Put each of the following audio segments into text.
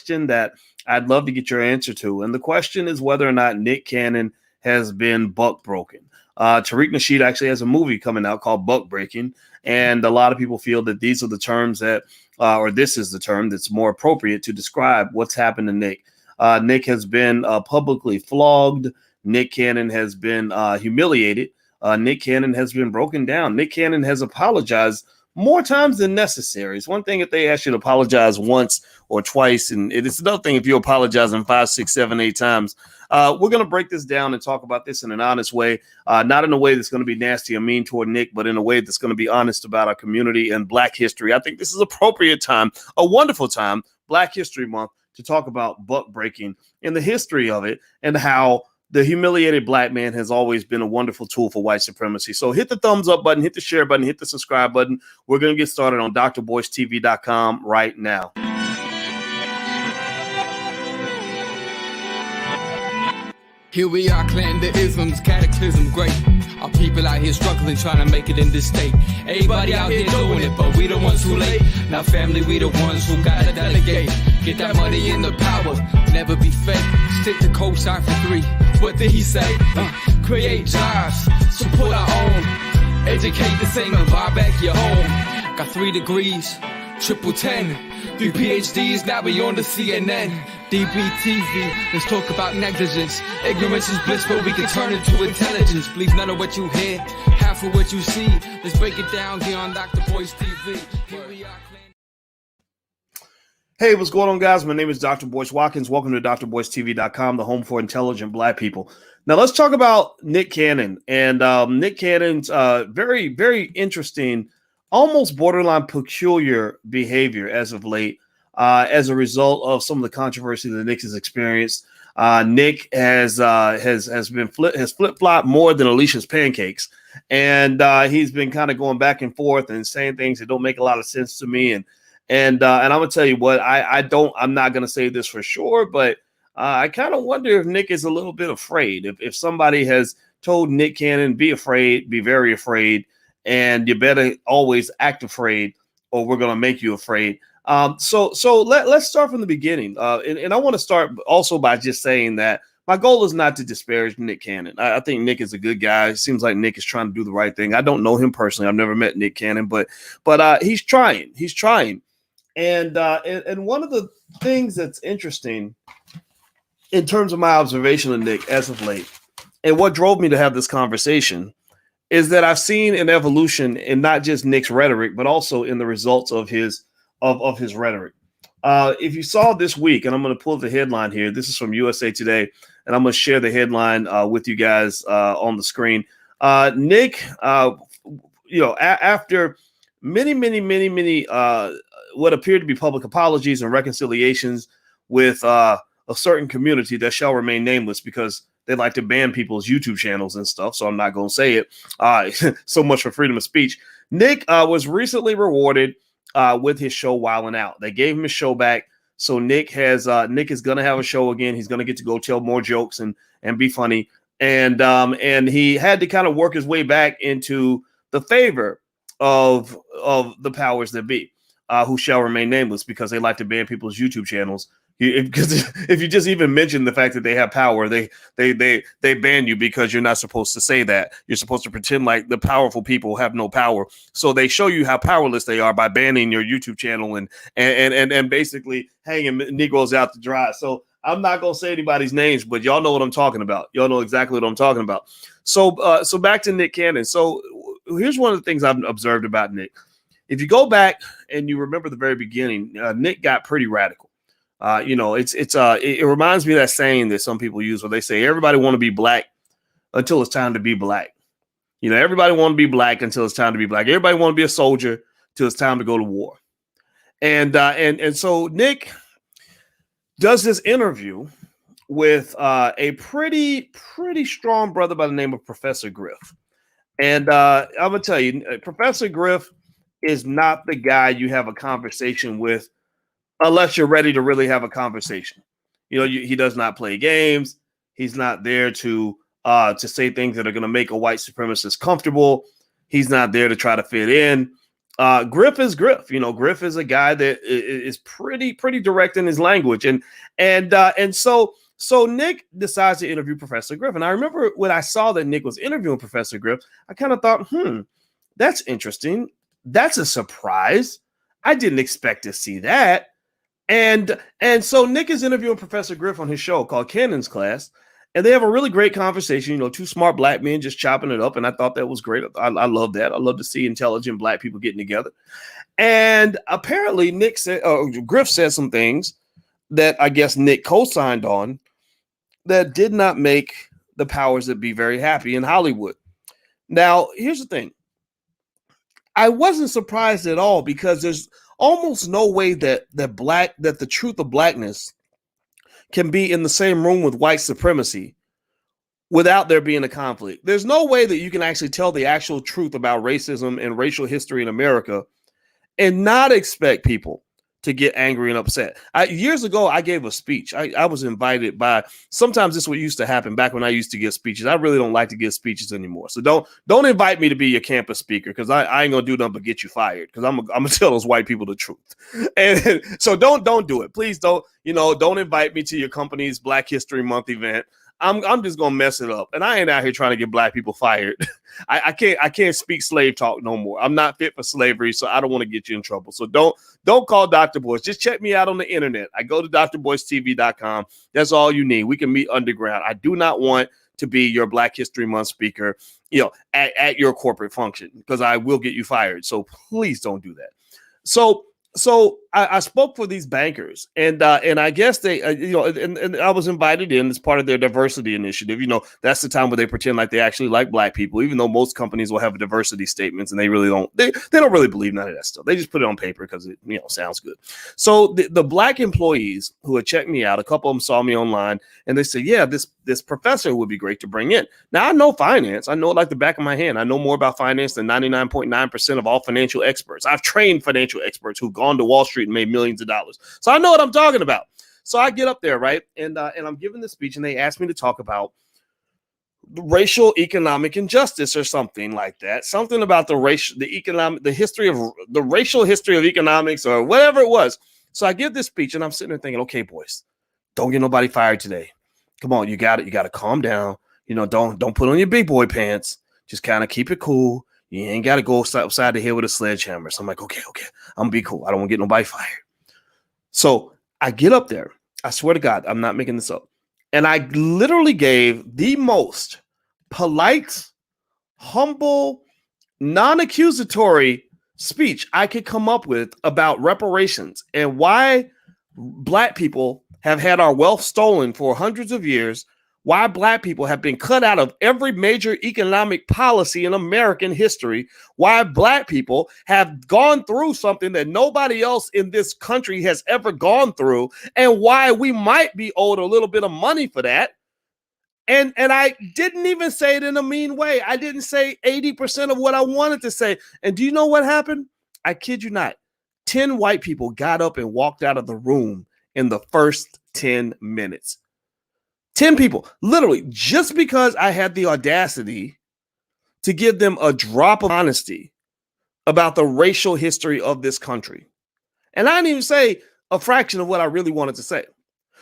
question that I'd love to get your answer to. And the question is whether or not Nick Cannon has been buck broken. Tariq Nasheed actually has a movie coming out called Buck Breaking. And a lot of people feel that these are the terms that, or this is the term that's more appropriate to describe what's happened to Nick. Nick has been publicly flogged. Nick Cannon has been humiliated. Nick Cannon has been broken down. Nick Cannon has apologized more times than necessary. It's one thing if they ask you to apologize once or twice, and it's another thing if you apologize 5, 6, 7, 8 times. We're going to break this down and talk about this in an honest way, not in a way that's going to be nasty or mean toward Nick, but in a way that's going to be honest about our community and Black history. I think this is an appropriate time, a wonderful time, Black History Month, to talk about buck breaking and the history of it and how the humiliated Black man has always been a wonderful tool for white supremacy. So hit the thumbs up button, hit the share button, hit the subscribe button. We're going to get started on drboystv.com right now. Here we are, clan the isms, cataclysm, great. Our people out here struggling, trying to make it in this state. Everybody out here doing it, but we the ones who late. Now family, we the ones who gotta delegate. Get that money in the power, never be fake. Stick to cosign for 3. What did he say? Create jobs, support our own. Educate the same and buy back your home. Got 3 degrees, triple 10. 3 PhDs, now we on the CNN. DBTV, let's talk about negligence. Ignorance is bliss, but we can turn it to intelligence. Believe none of what you hear, half of what you see. Let's break it down here on Dr. Boyce TV. Here we are. Hey, what's going on, guys? My name is Dr. Boyce Watkins. Welcome to drboystv.com, the home for intelligent Black people. Now, let's talk about Nick Cannon. And Nick Cannon's very, very interesting, almost borderline peculiar behavior as of late. As a result of some of the controversy that Nick has experienced, Nick has flip-flopped more than Alicia's pancakes, and he's been kind of going back and forth and saying things that don't make a lot of sense to me. And I'm gonna tell you what, I'm not gonna say this for sure, but I kind of wonder if Nick is a little bit afraid. If somebody has told Nick Cannon, be afraid, be very afraid, and you better always act afraid, or we're gonna make you afraid. So let's start from the beginning. And I want to start also by just saying that my goal is not to disparage Nick Cannon. I think Nick is a good guy. It seems like Nick is trying to do the right thing. I don't know him personally. I've never met Nick Cannon, but he's trying. He's trying. And one of the things that's interesting in terms of my observation of Nick as of late, and what drove me to have this conversation, is that I've seen an evolution in not just Nick's rhetoric, but also in the results of his rhetoric. If you saw this week, and I'm going to pull the headline here, this is from USA Today, and I'm going to share the headline with you guys on the screen. Nick, after many what appeared to be public apologies and reconciliations with a certain community that shall remain nameless because they like to ban people's YouTube channels and stuff, so I'm not going to say it. So much for freedom of speech. Nick was recently rewarded with his show Wildin' Out. They gave him his show back. So Nick is going to have a show again. He's going to get to go tell more jokes and be funny. And he had to kind of work his way back into the favor of the powers that be, who shall remain nameless because they like to ban people's YouTube channels. Because if you just even mention the fact that they have power, they ban you because you're not supposed to say that. You're supposed to pretend like the powerful people have no power. So they show you how powerless they are by banning your YouTube channel and basically hanging Negroes out to dry. So I'm not gonna say anybody's names, but y'all know what I'm talking about. Y'all know exactly what I'm talking about. So back to Nick Cannon. So here's one of the things I've observed about Nick. If you go back and you remember the very beginning, Nick got pretty radical. It reminds me of that saying that some people use where they say everybody want to be black until it's time to be black. Everybody want to be black until it's time to be black. Everybody want to be a soldier till it's time to go to war. And so Nick does this interview with a pretty strong brother by the name of Professor Griff. And I'm gonna tell you, Professor Griff is not the guy you have a conversation with unless you're ready to really have a conversation. He does not play games. He's not there to say things that are going to make a white supremacist comfortable. He's not there to try to fit in. Griff is Griff. Griff is a guy that is pretty direct in his language, and so Nick decides to interview Professor Griff. And I remember when I saw that Nick was interviewing Professor Griff, I kind of thought, that's interesting. That's a surprise. I didn't expect to see that. And so Nick is interviewing Professor Griff on his show called Cannon's Class, and they have a really great conversation. Two smart black men just chopping it up, and I thought that was great. I love that. I love to see intelligent black people getting together. And apparently, Griff said some things that I guess Nick co-signed on that did not make the powers that be very happy in Hollywood. Now, here's the thing. I wasn't surprised at all, because there's almost no way that the truth of blackness can be in the same room with white supremacy without there being a conflict. There's no way that you can actually tell the actual truth about racism and racial history in America and not expect people to get angry and upset. Years ago, I gave a speech. I was invited by, sometimes this is what used to happen back when I used to give speeches. I really don't like to give speeches anymore. So don't invite me to be your campus speaker, because I ain't gonna do nothing but get you fired, because I'm gonna tell those white people the truth. And so don't do it. Please don't invite me to your company's Black History Month event. I'm just gonna mess it up. And I ain't out here trying to get black people fired. I can't speak slave talk no more. I'm not fit for slavery, so I don't want to get you in trouble. So don't call Dr. Boyce. Just check me out on the internet. I go to drboycetv.com. That's all you need. We can meet underground. I do not want to be your Black History Month speaker, at your corporate function, because I will get you fired. So please don't do that. So I spoke for these bankers, and I guess they, and I was invited in as part of their diversity initiative. That's the time where they pretend like they actually like black people, even though most companies will have diversity statements, and they really don't. They don't really believe none of that stuff. They just put it on paper because it sounds good. So the black employees who had checked me out, a couple of them saw me online, and they said, "Yeah, this professor would be great to bring in." Now I know finance. I know it like the back of my hand. I know more about finance than 99.9% of all financial experts. I've trained financial experts who've gone to Wall Street and made millions of dollars. So I know what I'm talking about. So I get up there, right? And I'm giving the speech, and they asked me to talk about racial economic injustice or something like that. Something about the racial history of economics or whatever it was. So I give this speech, and I'm sitting there thinking, okay, boys, don't get nobody fired today. Come on, you got to calm down. Don't put on your big boy pants. Just kind of keep it cool. You ain't got to go upside the head with a sledgehammer. So I'm like, okay, I'm gonna be cool. I don't want to get nobody fired. So I get up there. I swear to God, I'm not making this up. And I literally gave the most polite, humble, non-accusatory speech I could come up with about reparations and why black people have had our wealth stolen for hundreds of years, why black people have been cut out of every major economic policy in American history, why black people have gone through something that nobody else in this country has ever gone through, and why we might be owed a little bit of money for that. And I didn't even say it in a mean way. I didn't say 80% of what I wanted to say. And do you know what happened? I kid you not. 10 white people got up and walked out of the room in the first 10 minutes. 10 people, literally, just because I had the audacity to give them a drop of honesty about the racial history of this country. And I didn't even say a fraction of what I really wanted to say.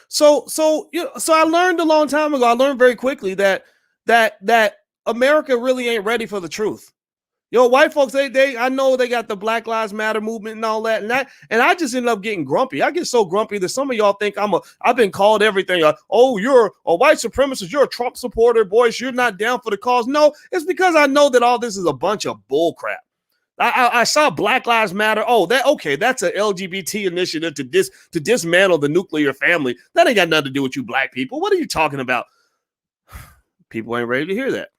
So I learned a long time ago, I learned very quickly that America really ain't ready for the truth. White folks, I know they got the Black Lives Matter movement and all that, and I just ended up getting grumpy. I get so grumpy that some of y'all think I've been called everything. You're a white supremacist, you're a Trump supporter, boys, you're not down for the cause. No, it's because I know that all this is a bunch of bull crap. I saw Black Lives Matter. That's an LGBT initiative to dismantle the nuclear family. That ain't got nothing to do with you black people. What are you talking about? People ain't ready to hear that.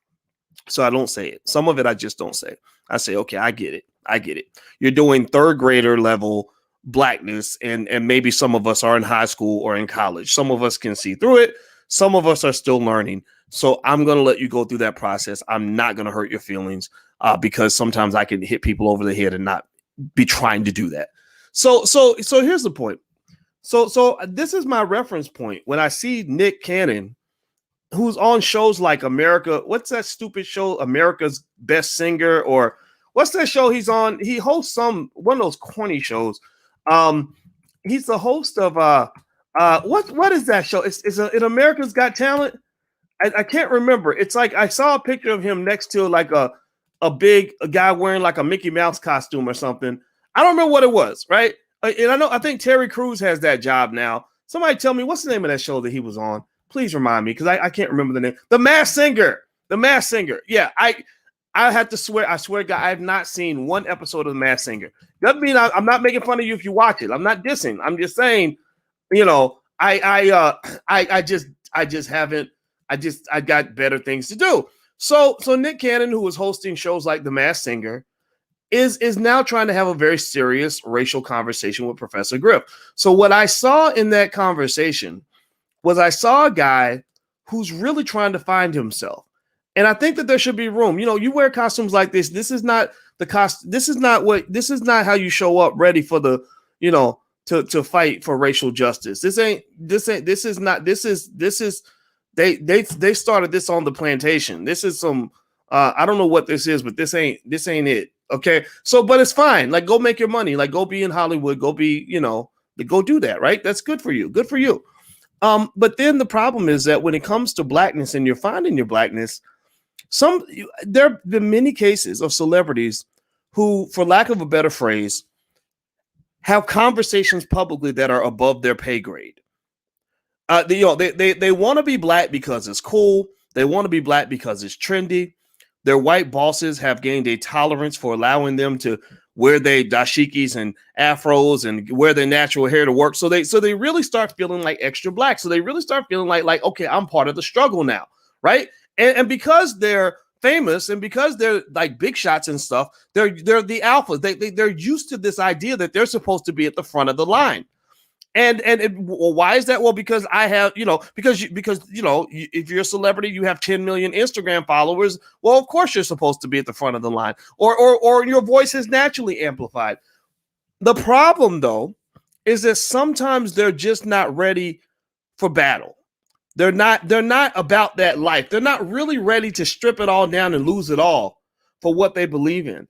So I don't say it. Some of it I just don't say. I say, okay, I get it. You're doing third grader level blackness, and maybe some of us are in high school or in college. Some of us can see through it. Some of us are still learning. So I'm going to let you go through that process. I'm not going to hurt your feelings because sometimes I can hit people over the head and not be trying to do that. So here's the point. So this is my reference point. When I see Nick Cannon, who's on shows like America, what's that stupid show, America's Best Singer, or what's that show he's on? He hosts one of those corny shows. He's the host of what is that show? It's in America's Got Talent. I can't remember. It's like I saw a picture of him next to like a guy wearing like a Mickey Mouse costume or something. I don't remember what it was, right? And I think Terry Crews has that job now. Somebody tell me what's the name of that show that he was on. Please remind me because I can't remember the name. The Masked Singer. The Masked Singer. Yeah, I have to swear. I swear to God, I have not seen one episode of The Masked Singer. Doesn't mean I'm not making fun of you if you watch it. I'm not dissing. I'm just saying, you know, I just haven't. I got better things to do. So Nick Cannon, who was hosting shows like The Masked Singer, is now trying to have a very serious racial conversation with Professor Griff. So what I saw in that conversation was I saw a guy who's really trying to find himself. And I think that there should be room. You know, you wear costumes like this. This is not the cost. This is not how you show up ready for the, you know, to fight for racial justice. This is they started this on the plantation. This is some I don't know what this is, but this ain't it. Okay. So, but it's fine. Like, go make your money. Like, go be in Hollywood. Go be, you know, go do that. Right. That's good for you. Good for you. But then the problem is that when it comes to blackness and you're finding your blackness, there have been many cases of celebrities who, for lack of a better phrase, have conversations publicly that are above their pay grade. They want to be black because it's cool. They want to be black because it's trendy. Their white bosses have gained a tolerance for allowing them to wear their dashikis and afros and wear their natural hair to work. So they really start feeling like extra black. So they really start feeling like okay, I'm part of the struggle now, right? And because they're famous and because they're like big shots and stuff, they're the alphas. They're used to this idea that they're supposed to be at the front of the line. Well, why is that? Well, because I have, because if you're a celebrity, you have 10 million Instagram followers. Well, of course you're supposed to be at the front of the line, or your voice is naturally amplified. The problem, though, is that sometimes they're just not ready for battle. They're not about that life. They're not really ready to strip it all down and lose it all for what they believe in.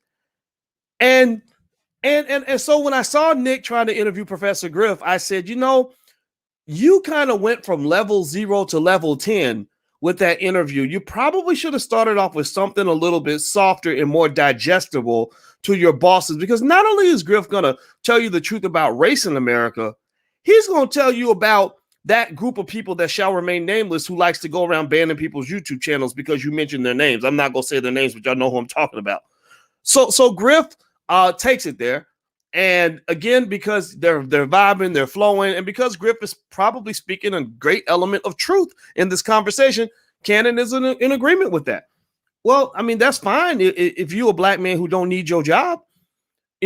And so when I saw Nick trying to interview Professor Griff, I said, you kind of went from level 0 to level 10 with that interview. You probably should have started off with something a little bit softer and more digestible to your bosses, because not only is Griff going to tell you the truth about race in America, he's going to tell you about that group of people that shall remain nameless who likes to go around banning people's YouTube channels because you mentioned their names. I'm not going to say their names, but y'all know who I'm talking about. So Griff takes it there. And again, because they're vibing, they're flowing, and because Griff is probably speaking a great element of truth in this conversation, Cannon is in agreement with that. Well, I mean, that's fine if you're a black man who don't need your job.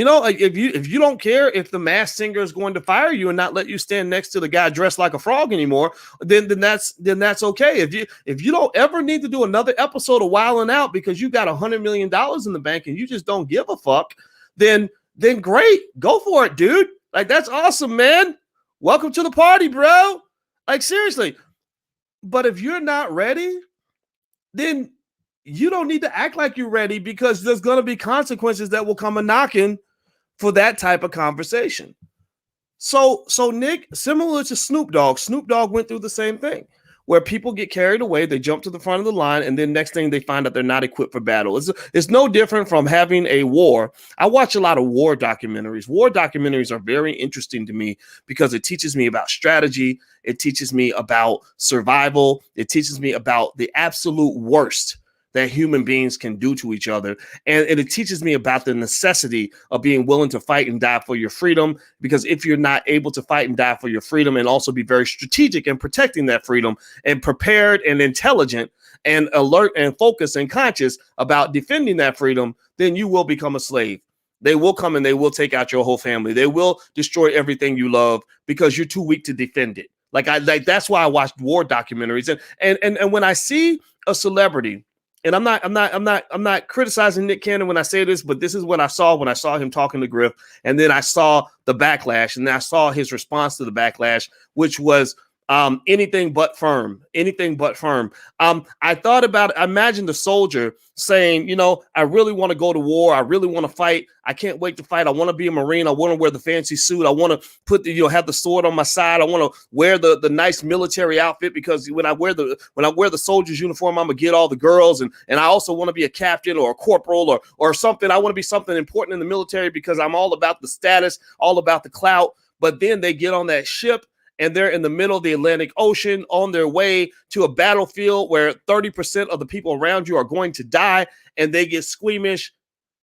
If you don't care if the Masked Singer is going to fire you and not let you stand next to the guy dressed like a frog anymore, then that's okay. If you don't ever need to do another episode of Wildin' Out because you got $100 million in the bank and you just don't give a fuck, then great, go for it, dude. Like, that's awesome, man. Welcome to the party, bro. Like, seriously. But if you're not ready, then you don't need to act like you're ready, because there's going to be consequences that will come a knocking for that type of conversation. So Nick, similar to Snoop Dogg went through the same thing, where people get carried away, they jump to the front of the line, and then next thing they find out they're not equipped for battle. It's no different from having a war. I watch a lot of war documentaries. War documentaries are very interesting to me because it teaches me about strategy. It teaches me about survival. It teaches me about the absolute worst that human beings can do to each other. And it teaches me about the necessity of being willing to fight and die for your freedom, because if you're not able to fight and die for your freedom and also be very strategic in protecting that freedom and prepared and intelligent and alert and focused and conscious about defending that freedom, then you will become a slave. They will come and they will take out your whole family. They will destroy everything you love because you're too weak to defend it. Like that's why I watched war documentaries. And when I see a celebrity, and I'm not criticizing Nick Cannon when I say this, but this is what I saw when I saw him talking to Griff, and then I saw the backlash, and then I saw his response to the backlash, which was Anything but firm. Anything but firm. I thought about it. I imagine the soldier saying, I really want to go to war. I really want to fight. I can't wait to fight. I want to be a Marine. I want to wear the fancy suit. I want to put have the sword on my side. I want to wear the nice military outfit, because when I wear the soldier's uniform, I'm gonna get all the girls. And I also want to be a captain or a corporal or something. I want to be something important in the military because I'm all about the status, all about the clout. But then they get on that ship, and they're in the middle of the Atlantic Ocean on their way to a battlefield where 30% of the people around you are going to die, and they get squeamish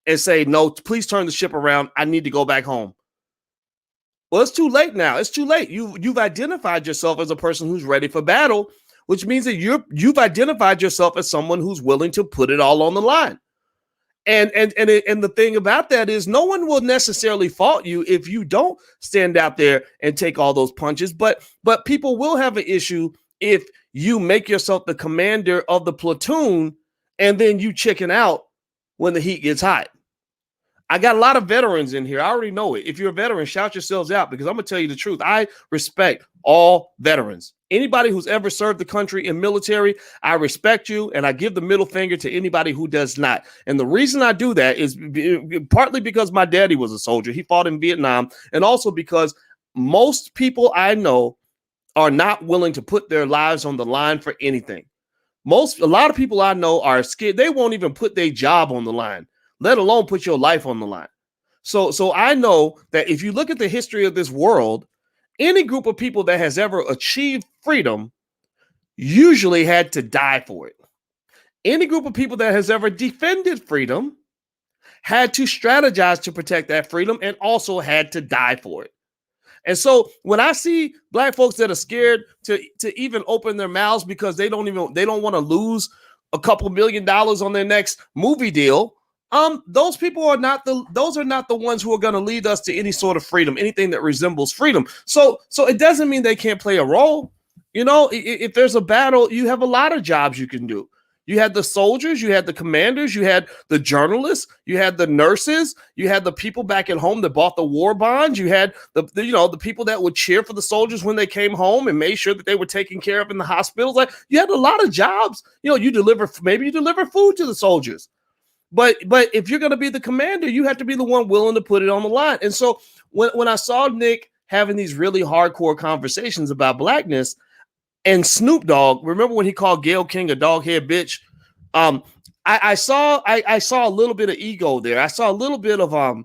and say, no, please turn the ship around. I need to go back home. Well, it's too late now. It's too late. You've identified yourself as a person who's ready for battle, which means that you've identified yourself as someone who's willing to put it all on the line. And the thing about that is no one will necessarily fault you if you don't stand out there and take all those punches. But people will have an issue if you make yourself the commander of the platoon and then you chicken out when the heat gets hot. I got a lot of veterans in here. I already know it. If you're a veteran, shout yourselves out, because I'm going to tell you the truth. I respect all veterans. Anybody who's ever served the country in military, I respect you, and I give the middle finger to anybody who does not. And the reason I do that is partly because my daddy was a soldier. He fought in Vietnam, and also because most people I know are not willing to put their lives on the line for anything. A lot of people I know are scared. They won't even put their job on the line, let alone put your life on the line. So I know that if you look at the history of this world, any group of people that has ever achieved freedom usually had to die for it. Any group of people that has ever defended freedom had to strategize to protect that freedom and also had to die for it. And so when I see Black folks that are scared to even open their mouths because they don't want to lose a couple $1 million on their next movie deal, those people are not the ones who are going to lead us to any sort of freedom, anything that resembles freedom. So it doesn't mean they can't play a role. If there's a battle, you have a lot of jobs you can do. You had the soldiers, you had the commanders, you had the journalists, you had the nurses, you had the people back at home that bought the war bonds, you had the people that would cheer for the soldiers when they came home and made sure that they were taken care of in the hospitals. Like, you had a lot of jobs. You deliver food to the soldiers. But if you're going to be the commander, you have to be the one willing to put it on the line. And so when I saw Nick having these really hardcore conversations about Blackness, and Snoop Dogg, remember when he called Gayle King a doghead bitch? I saw a little bit of ego there. I saw a little bit of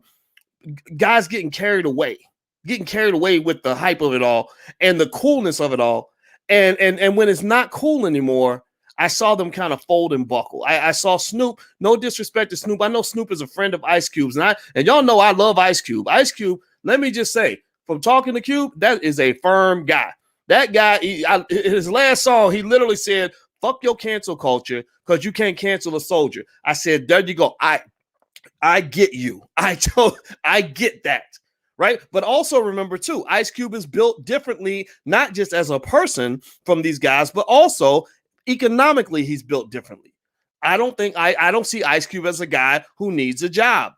guys getting carried away with the hype of it all and the coolness of it all. And when it's not cool anymore, I saw them kind of fold and buckle. I saw Snoop, no disrespect to Snoop. I know Snoop is a friend of Ice Cube's, and y'all know I love Ice Cube. Ice Cube, let me just say, from talking to Cube, that is a firm guy. That guy, his last song, he literally said, fuck your cancel culture because you can't cancel a soldier. I said, there you go. I get you. I get that. Right. But also remember, too, Ice Cube is built differently, not just as a person from these guys, but also economically, he's built differently. I don't see Ice Cube as a guy who needs a job.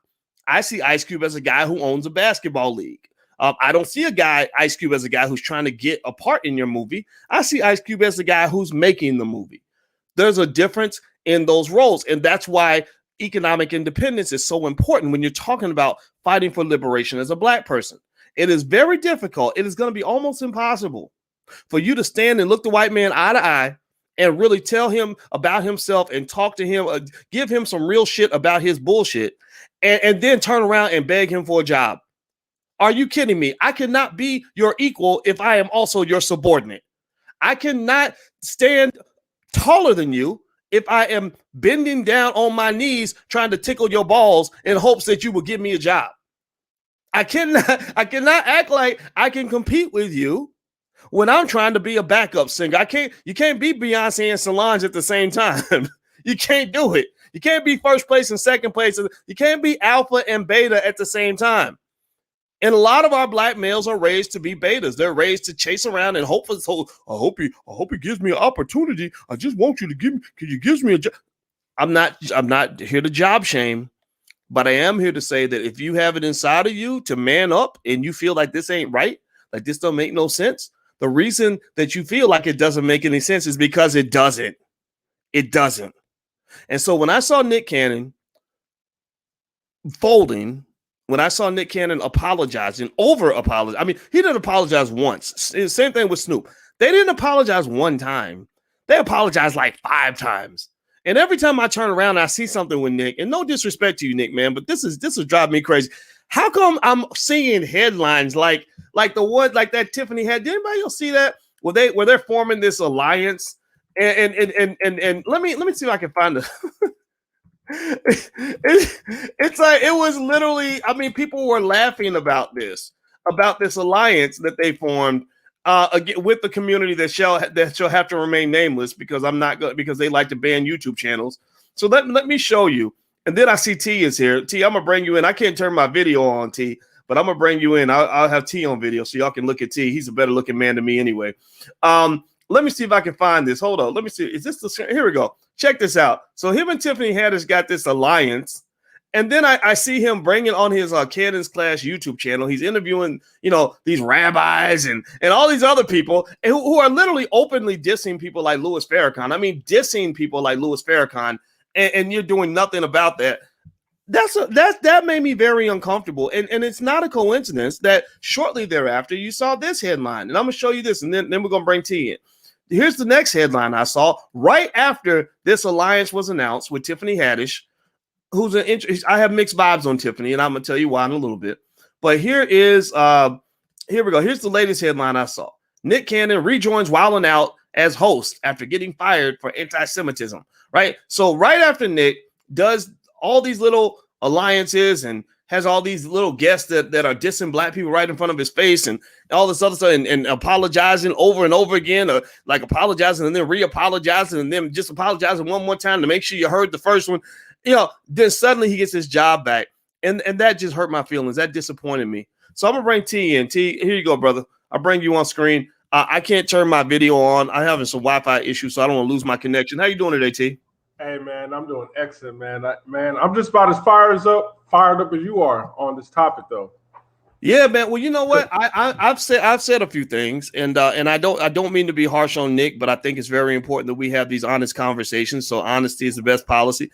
I see Ice Cube as a guy who owns a basketball league. I don't see Ice Cube as a guy who's trying to get a part in your movie. I see Ice Cube as a guy who's making the movie. There's a difference in those roles. And that's why economic independence is so important when you're talking about fighting for liberation as a Black person. It is very difficult. It is going to be almost impossible for you to stand and look the white man eye to eye and really tell him about himself and talk to him, give him some real shit about his bullshit, and then turn around and beg him for a job. Are you kidding me? I cannot be your equal if I am also your subordinate. I cannot stand taller than you if I am bending down on my knees trying to tickle your balls in hopes that you will give me a job. I cannot act like I can compete with you when I'm trying to be a backup singer. You can't be Beyonce and Solange at the same time. You can't do it. You can't be first place and second place. You can't be alpha and beta at the same time. And a lot of our Black males are raised to be betas. They're raised to chase around and hope for. So I hope he gives me an opportunity. I just want you to give me. Can you give me a job? I'm not here to job shame, but I am here to say that if you have it inside of you to man up and you feel like this ain't right, like this don't make no sense, The reason that you feel like it doesn't make any sense is because it doesn't. It doesn't. And so when I saw Nick Cannon folding, when I saw Nick Cannon apologizing, over apologize. I mean, he didn't apologize once. Same thing with Snoop. They didn't apologize one time. They apologized like 5 times. And every time I turn around, I see something with Nick. And no disrespect to you, Nick, man, but this is driving me crazy. How come I'm seeing headlines like the one like that Tiffany had? Did anybody else see that? Where they're forming this alliance? And let me see if I can find the it's like it was literally, I mean, people were laughing about this alliance that they formed with the community that shall have to remain nameless, because I'm not going, because they like to ban YouTube channels. So let me show you. And then I see T is here. T, I'm gonna bring you in. I can't turn my video on, T, but I'm gonna bring you in. I'll have T on video so y'all can look at T. He's a better looking man than me anyway. Let me see if I can find this. Hold on. Let me see. Is this the? Here we go. Check this out. So him and Tiffany Haddish got this alliance. And then I see him bringing on his Cannon's Class YouTube channel. He's interviewing, these rabbis and all these other people who are literally openly dissing people like Louis Farrakhan. I mean, dissing people like Louis Farrakhan, and you're doing nothing about that. That made me very uncomfortable. And it's not a coincidence that shortly thereafter you saw this headline. And I'm going to show you this, and then we're going to bring T in. Here's the next headline I saw right after this alliance was announced with Tiffany Haddish, who's I have mixed vibes on Tiffany, and I'm gonna tell you why in a little bit. But here we go. Here's the latest headline I saw. Nick Cannon rejoins Wild 'N Out as host after getting fired for anti-Semitism. Right. So right after Nick does all these little alliances and has all these little guests that are dissing black people right in front of his face and all this other stuff and apologizing over and over again, or like apologizing and then re-apologizing and then just apologizing one more time to make sure you heard the first one. Then suddenly he gets his job back. And that just hurt my feelings. That disappointed me. So I'm going to bring T in. T, here you go, brother. I'll bring you on screen. I can't turn my video on. I'm having some Wi-Fi issues, so I don't want to lose my connection. How you doing today, T? Hey, man, I'm doing excellent, man. I'm just about as fired up as you are on this topic, though. Yeah, man. Well, you know what? I've said a few things, and I don't mean to be harsh on Nick, but I think it's very important that we have these honest conversations. So honesty is the best policy.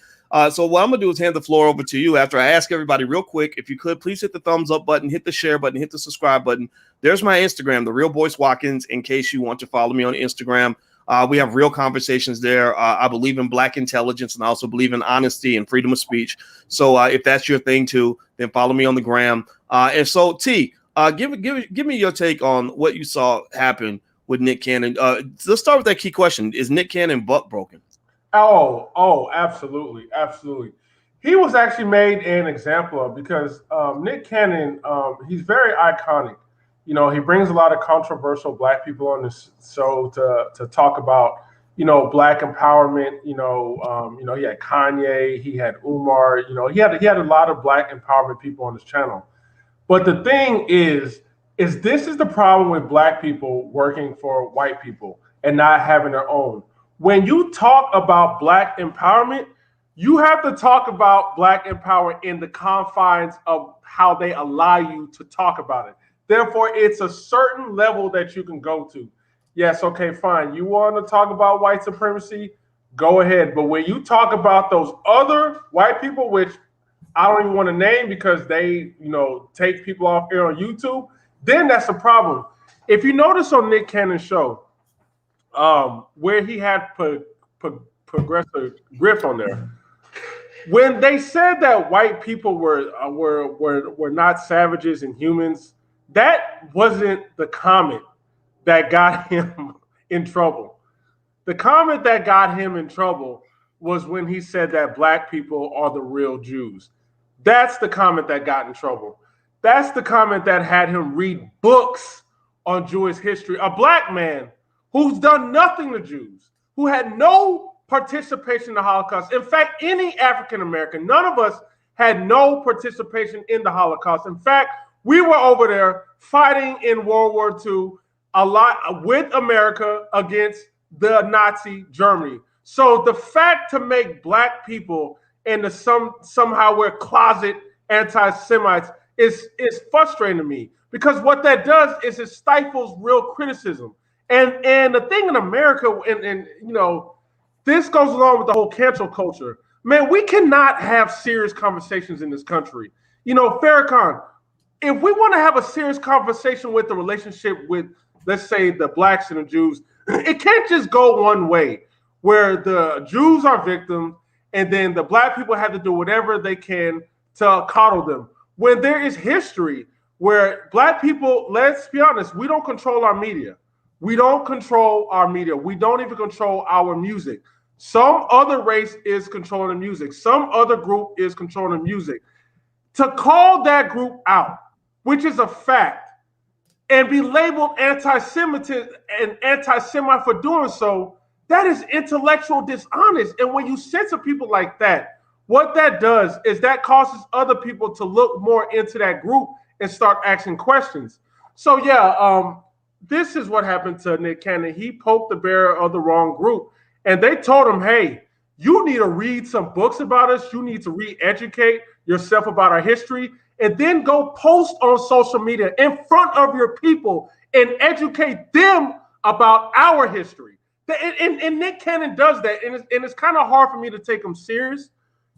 So what I'm gonna do is hand the floor over to you after I ask everybody real quick, if you could please hit the thumbs up button, hit the share button, hit the subscribe button. There's my Instagram, The Real Boyce Watkins, in case you want to follow me on Instagram. We have real conversations there. I believe in black intelligence, and I also believe in honesty and freedom of speech. So if that's your thing too, then follow me on the gram. And so T, give me your take on what you saw happen with Nick Cannon. Let's start with that key question: is Nick Cannon butt broken? Oh, absolutely. He was actually made an example of, because Nick Cannon, he's very iconic. He brings a lot of controversial black people on this show to talk about, black empowerment. He had Kanye, he had Umar, he had a lot of black empowerment people on his channel. But the thing is this is the problem with black people working for white people and not having their own. When you talk about black empowerment, you have to talk about black empowerment in the confines of how they allow you to talk about it. Therefore, it's a certain level that you can go to. Yes, okay, fine. You want to talk about white supremacy? Go ahead. But when you talk about those other white people, which I don't even want to name because they, take people off air on YouTube, then that's a problem. If you notice on Nick Cannon's show, where he had Progressive Griff on there, when they said that white people were not savages and humans, that wasn't the comment that got him in trouble. The comment that got him in trouble was when he said that black people are the real Jews. That's the comment that got in trouble. That's the comment that had him read books on Jewish history. A black man who's done nothing to Jews, who had no participation in the Holocaust. In fact, any African American, none of us had no participation in the Holocaust. In fact, we were over there fighting in World War II a lot with America against the Nazi Germany. So the fact to make black people into somehow we're closet anti-Semites is frustrating to me. because what that does is it stifles real criticism. And the thing in America, and this goes along with the whole cancel culture. Man, we cannot have serious conversations in this country. Farrakhan, if we want to have a serious conversation with the relationship with, let's say, the blacks and the Jews, it can't just go one way, where the Jews are victims and then the black people have to do whatever they can to coddle them. When there is history where black people, let's be honest, we don't control our media. We don't control our media. We don't even control our music. Some other race is controlling the music. Some other group is controlling the music. To call that group out, which is a fact, and be labeled anti-Semitic and anti-Semite for doing so, that is intellectual dishonest. And when you censor people like that, what that does is that causes other people to look more into that group and start asking questions. So this is what happened to Nick Cannon. He poked the bear of the wrong group, and they told him, hey, you need to read some books about us. You need to re-educate yourself about our history, and then go post on social media in front of your people and educate them about our history. And Nick Cannon does that, and it's kind of hard for me to take him serious.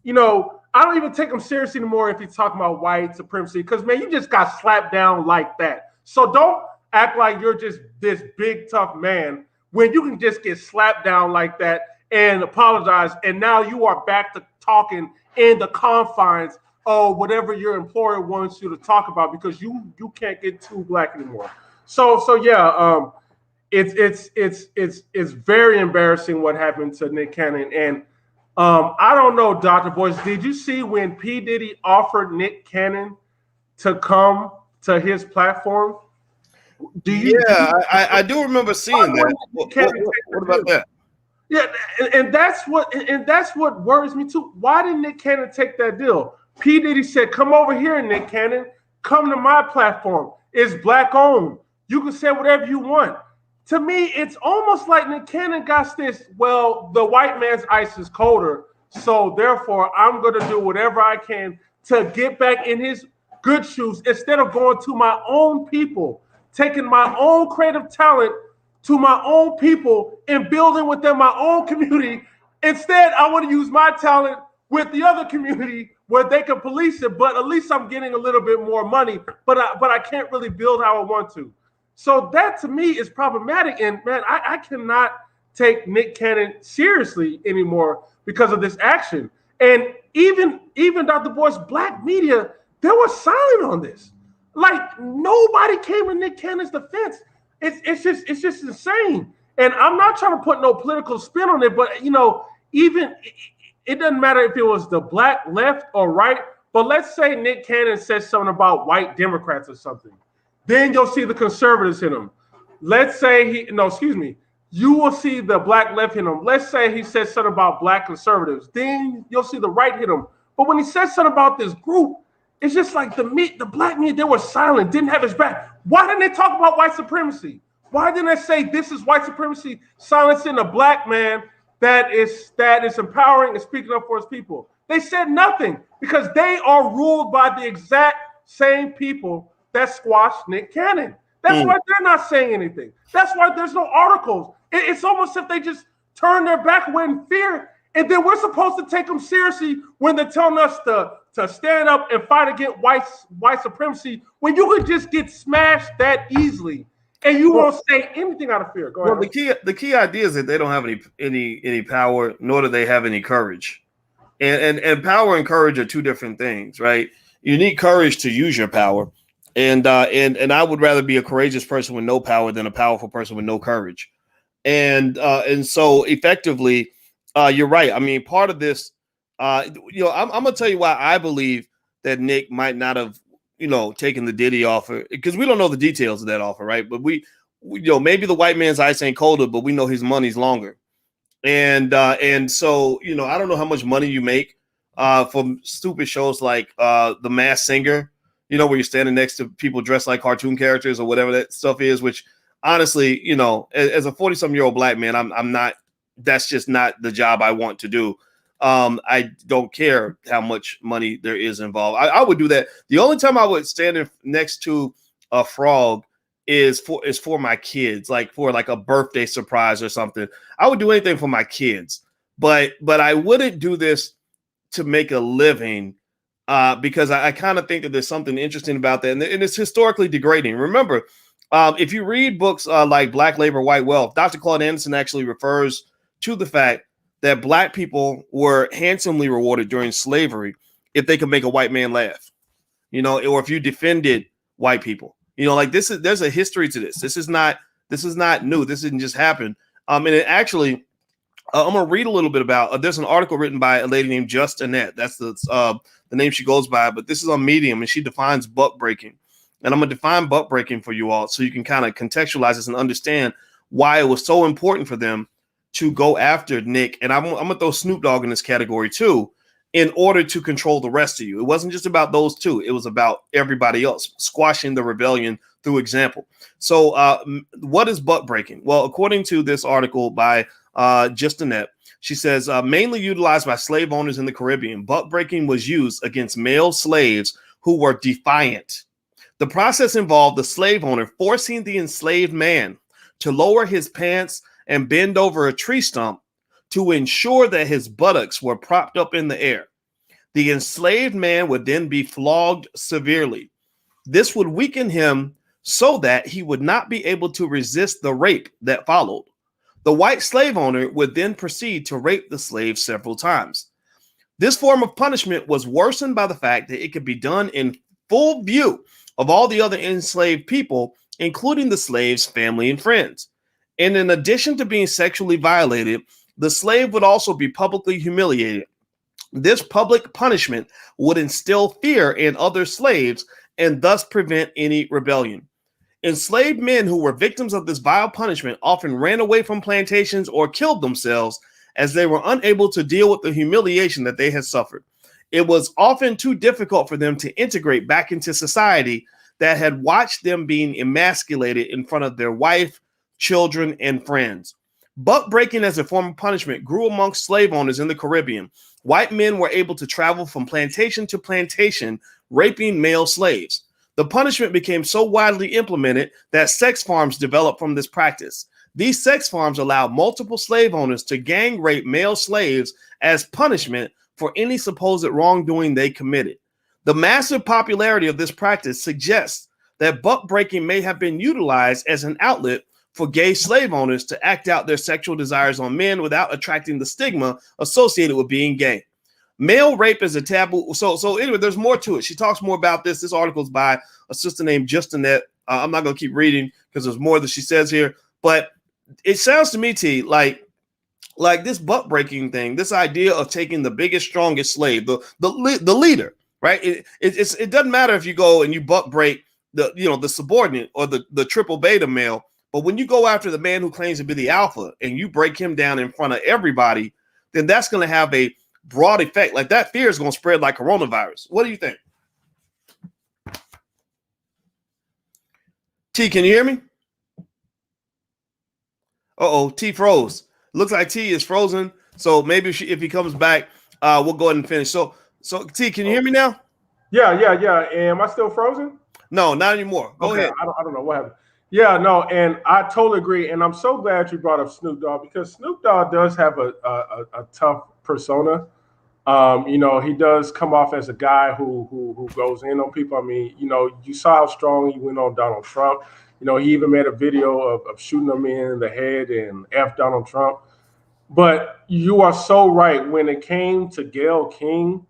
I don't even take him serious anymore if he's talking about white supremacy, because, man, you just got slapped down like that. So don't act like you're just this big, tough man when you can just get slapped down like that and apologize, and now you are back to talking in the confines of whatever your employer wants you to talk about, because you can't get too black anymore. It's very embarrassing what happened to Nick Cannon. And I don't know, Dr. Boyce, did you see when P. Diddy offered Nick Cannon to come to his platform? I do remember seeing that. What about that? Yeah, and that's what worries me too. Why did Nick Cannon take that deal? P. Diddy said, come over here, Nick Cannon. Come to my platform. It's black owned. You can say whatever you want. To me, it's almost like Nick Cannon got this, well, the white man's ice is colder, so therefore I'm going to do whatever I can to get back in his good shoes instead of going to my own people, taking my own creative talent to my own people and building with them my own community. Instead, I want to use my talent with the other community where they can police it, but at least I'm getting a little bit more money, but I can't really build how I want to. So that to me is problematic. And man, I cannot take Nick Cannon seriously anymore because of this action. And even Dr. Boyce, black media, they were silent on this. Like nobody came to Nick Cannon's defense. It's just insane. And I'm not trying to put no political spin on it, but even it doesn't matter if it was the black left or right. But let's say Nick Cannon says something about white Democrats or something. Then you'll see the conservatives hit him. Let's say you will see the black left hit him. Let's say he says something about black conservatives. Then you'll see the right hit him. But when he says something about this group, it's just like the black media, they were silent, didn't have his back. Why didn't they talk about white supremacy? Why didn't they say this is white supremacy, silencing a black man that is empowering and speaking up for his people? They said nothing because they are ruled by the exact same people that squashed Nick Cannon. That's why they're not saying anything. That's why there's no articles. It's almost if they just turn their back away in fear, and then we're supposed to take them seriously when they're telling us to stand up and fight against white supremacy, when you could just get smashed that easily and you won't say anything out of fear. Go ahead. Well, the key idea is that they don't have any power, nor do they have any courage. And power and courage are two different things, right? You need courage to use your power. And I would rather be a courageous person with no power than a powerful person with no courage. And so effectively, you're right. I mean, part of this, I'm gonna tell you why I believe that Nick might not have, taken the Diddy offer, because we don't know the details of that offer, right? But we maybe the white man's ice ain't colder, but we know his money's longer. And so, I don't know how much money you make from stupid shows like The Masked Singer, where you're standing next to people dressed like cartoon characters or whatever that stuff is, which honestly, as a 40-something-year-old black man, I'm not, that's just not the job I want to do. I don't care how much money there is involved. I would do that. The only time I would stand next to a frog is for my kids, like for like a birthday surprise or something. I would do anything for my kids, but I wouldn't do this to make a living, because I kind of think that there's something interesting about that, and it's historically degrading. Remember, if you read books like Black Labor, White Wealth, Dr. Claude Anderson actually refers to the fact that Black people were handsomely rewarded during slavery if they could make a white man laugh, or if you defended white people. Like there's a history to this. This is not new. This didn't just happen. And it actually, I'm gonna read a little bit about. There's an article written by a lady named Just Annette. That's the name she goes by. But this is on Medium, and she defines buck breaking. And I'm gonna define buck breaking for you all, so you can kind of contextualize this and understand why it was so important for them to go after Nick. And I'm gonna throw Snoop Dogg in this category too, in order to control the rest of you. It wasn't just about those two. It was about everybody else, squashing the rebellion through example. So what is buck breaking? Well, according to this article by Just Annette, she says, mainly utilized by slave owners in the Caribbean, buck breaking was used against male slaves who were defiant. The process involved the slave owner forcing the enslaved man to lower his pants and bend over a tree stump to ensure that his buttocks were propped up in the air. The enslaved man would then be flogged severely. This would weaken him so that he would not be able to resist the rape that followed. The white slave owner would then proceed to rape the slave several times. This form of punishment was worsened by the fact that it could be done in full view of all the other enslaved people, including the slave's family and friends. And in addition to being sexually violated, the slave would also be publicly humiliated. This public punishment would instill fear in other slaves and thus prevent any rebellion. Enslaved men who were victims of this vile punishment often ran away from plantations or killed themselves as they were unable to deal with the humiliation that they had suffered. It was often too difficult for them to integrate back into society that had watched them being emasculated in front of their wife, children, and friends. Buck breaking as a form of punishment grew amongst slave owners in the Caribbean. White men were able to travel from plantation to plantation, raping male slaves. The punishment became so widely implemented that sex farms developed from this practice. These sex farms allowed multiple slave owners to gang rape male slaves as punishment for any supposed wrongdoing they committed. The massive popularity of this practice suggests that buck breaking may have been utilized as an outlet for gay slave owners to act out their sexual desires on men without attracting the stigma associated with being gay. Male rape is a taboo. So anyway, there's more to it. She talks more about this. This article is by a sister named Just Annette. I'm not going to keep reading because there's more that she says here. But it sounds to me, T, like this buck breaking thing, this idea of taking the biggest, strongest slave, the leader, right? It doesn't matter if you go and you buck break the subordinate or the triple beta male. But when you go after the man who claims to be the alpha and you break him down in front of everybody, then that's going to have a broad effect. Like that fear is going to spread like coronavirus. What do you think? T, can you hear me? T froze. Looks like T is frozen. So maybe if he comes back, we'll go ahead and finish. So T, can you hear me now? Yeah. Am I still frozen? No, not anymore. Go ahead. I don't know what happened. Yeah, no, and I totally agree. And I'm so glad you brought up Snoop Dogg because Snoop Dogg does have a tough persona. He does come off as a guy who goes in on people. I mean, you saw how strong he went on Donald Trump. He even made a video of shooting him in the head and F Donald Trump. But you are so right. When it came to Gayle King,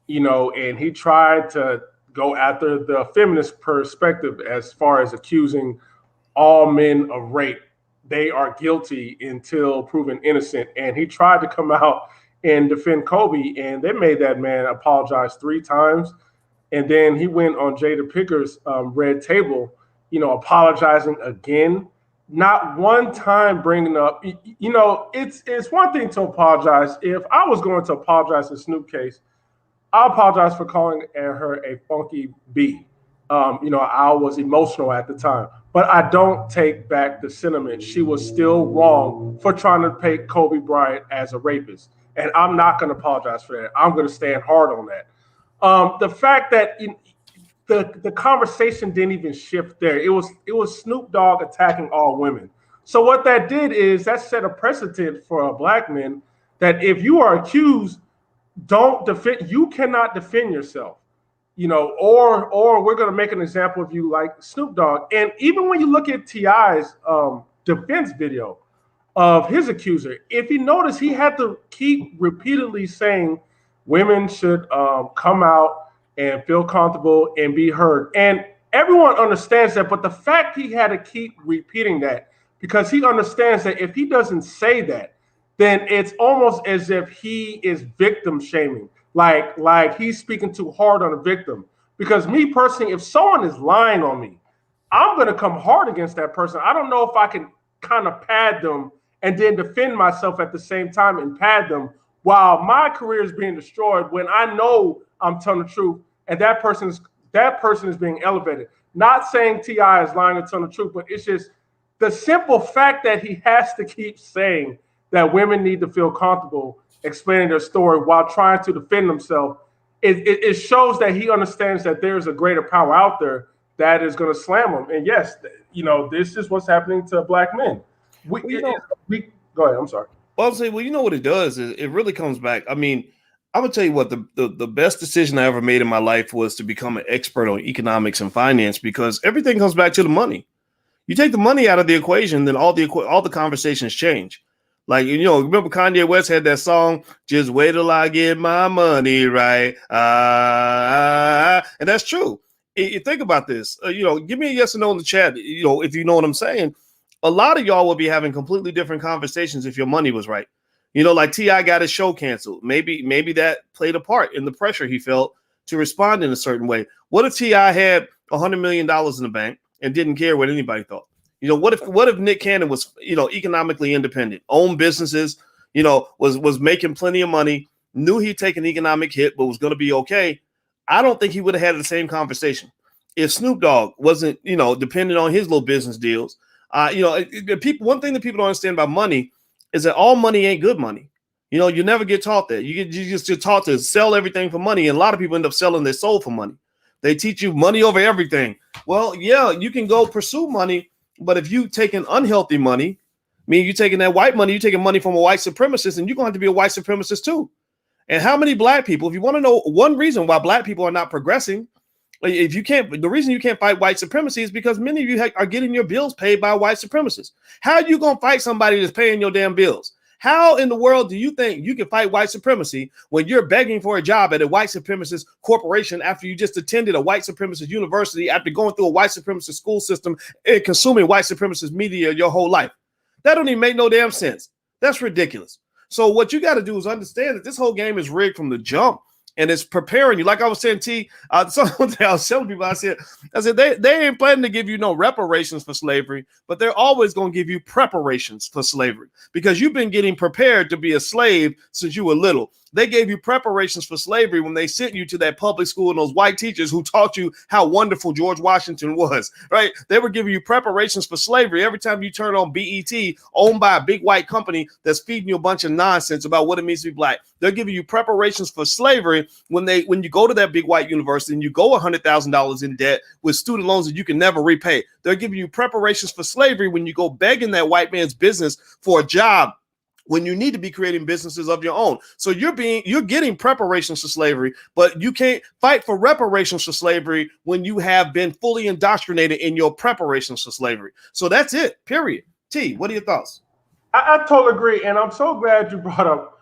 and he tried to go after the feminist perspective as far as accusing all men of rape. They are guilty until proven innocent. And he tried to come out and defend Kobe, and they made that man apologize 3 times. And then he went on Jada Picker's Red Table, apologizing again. Not one time bringing up, it's one thing to apologize. If I was going to apologize in Snoop case, I apologize for calling her a funky bee. I was emotional at the time, but I don't take back the sentiment. She was still wrong for trying to paint Kobe Bryant as a rapist. And I'm not going to apologize for that. I'm going to stand hard on that. The fact that the conversation didn't even shift there. It was Snoop Dogg attacking all women. So what that did is that set a precedent for black men that if you are accused, don't defend. You cannot defend yourself, or we're going to make an example of you like Snoop Dogg. And even when you look at T.I.'s defense video of his accuser, if you notice, he had to keep repeatedly saying women should come out and feel comfortable and be heard. And everyone understands that, but the fact he had to keep repeating that, because he understands that if he doesn't say that, then it's almost as if he is victim shaming. Like he's speaking too hard on a victim. Because me personally, if someone is lying on me, I'm going to come hard against that person. I don't know if I can kind of pad them and then defend myself at the same time and pad them while my career is being destroyed when I know I'm telling the truth and that person is being elevated. Not saying T.I. is lying and telling the truth, but it's just the simple fact that he has to keep saying that women need to feel comfortable explaining their story while trying to defend themselves. It shows that he understands that there's a greater power out there that is going to slam him. And yes, this is what's happening to black men. Go ahead. I'm sorry. Well, I'm saying, you know what it does is it really comes back. I mean, I'm gonna tell you what the best decision I ever made in my life was to become an expert on economics and finance, because everything comes back to the money. You take the money out of the equation, then all the conversations change. Like, remember Kanye West had that song, "Just wait till I get my money right," and that's true. You think about this. Give me a yes or no in the chat. If you know what I'm saying. A lot of y'all will be having completely different conversations if your money was right. Like T.I. got his show canceled. Maybe that played a part in the pressure he felt to respond in a certain way. What if T.I. had $100 million in the bank and didn't care what anybody thought? What if Nick Cannon was, economically independent, owned businesses, was making plenty of money, knew he'd take an economic hit, but was going to be okay? I don't think he would have had the same conversation. If Snoop Dogg wasn't, dependent on his little business deals, one thing that people don't understand about money is that all money ain't good money. You never get taught that. You just get taught to sell everything for money. And a lot of people end up selling their soul for money. They teach you money over everything. Well, yeah, you can go pursue money, but if you taking unhealthy money, you taking that white money, you taking money from a white supremacist, and you're going to have to be a white supremacist too. And how many black people, if you want to know one reason why black people are not progressing, the reason you can't fight white supremacy is because many of you are getting your bills paid by white supremacists. How are you going to fight somebody that's paying your damn bills? How in the world do you think you can fight white supremacy when you're begging for a job at a white supremacist corporation after you just attended a white supremacist university, after going through a white supremacist school system and consuming white supremacist media your whole life? That don't even make no damn sense. That's ridiculous. So what you got to do is understand that this whole game is rigged from the jump. And it's preparing you. Like I was saying, I was telling people, I said they ain't planning to give you no reparations for slavery, but they're always going to give you preparations for slavery, because you've been getting prepared to be a slave since you were little. They gave you preparations for slavery when they sent you to that public school and those white teachers who taught you how wonderful George Washington was, right? They were giving you preparations for slavery every time you turn on BET, owned by a big white company that's feeding you a bunch of nonsense about what it means to be black. They're giving you preparations for slavery when you go to that big white university and you go $100,000 in debt with student loans that you can never repay. They're giving you preparations for slavery when you go begging that white man's business for a job, when you need to be creating businesses of your own. So you're getting preparations for slavery, but you can't fight for reparations for slavery when you have been fully indoctrinated in your preparations for slavery. So that's it, period. T, what are your thoughts? I totally agree. And I'm so glad you brought up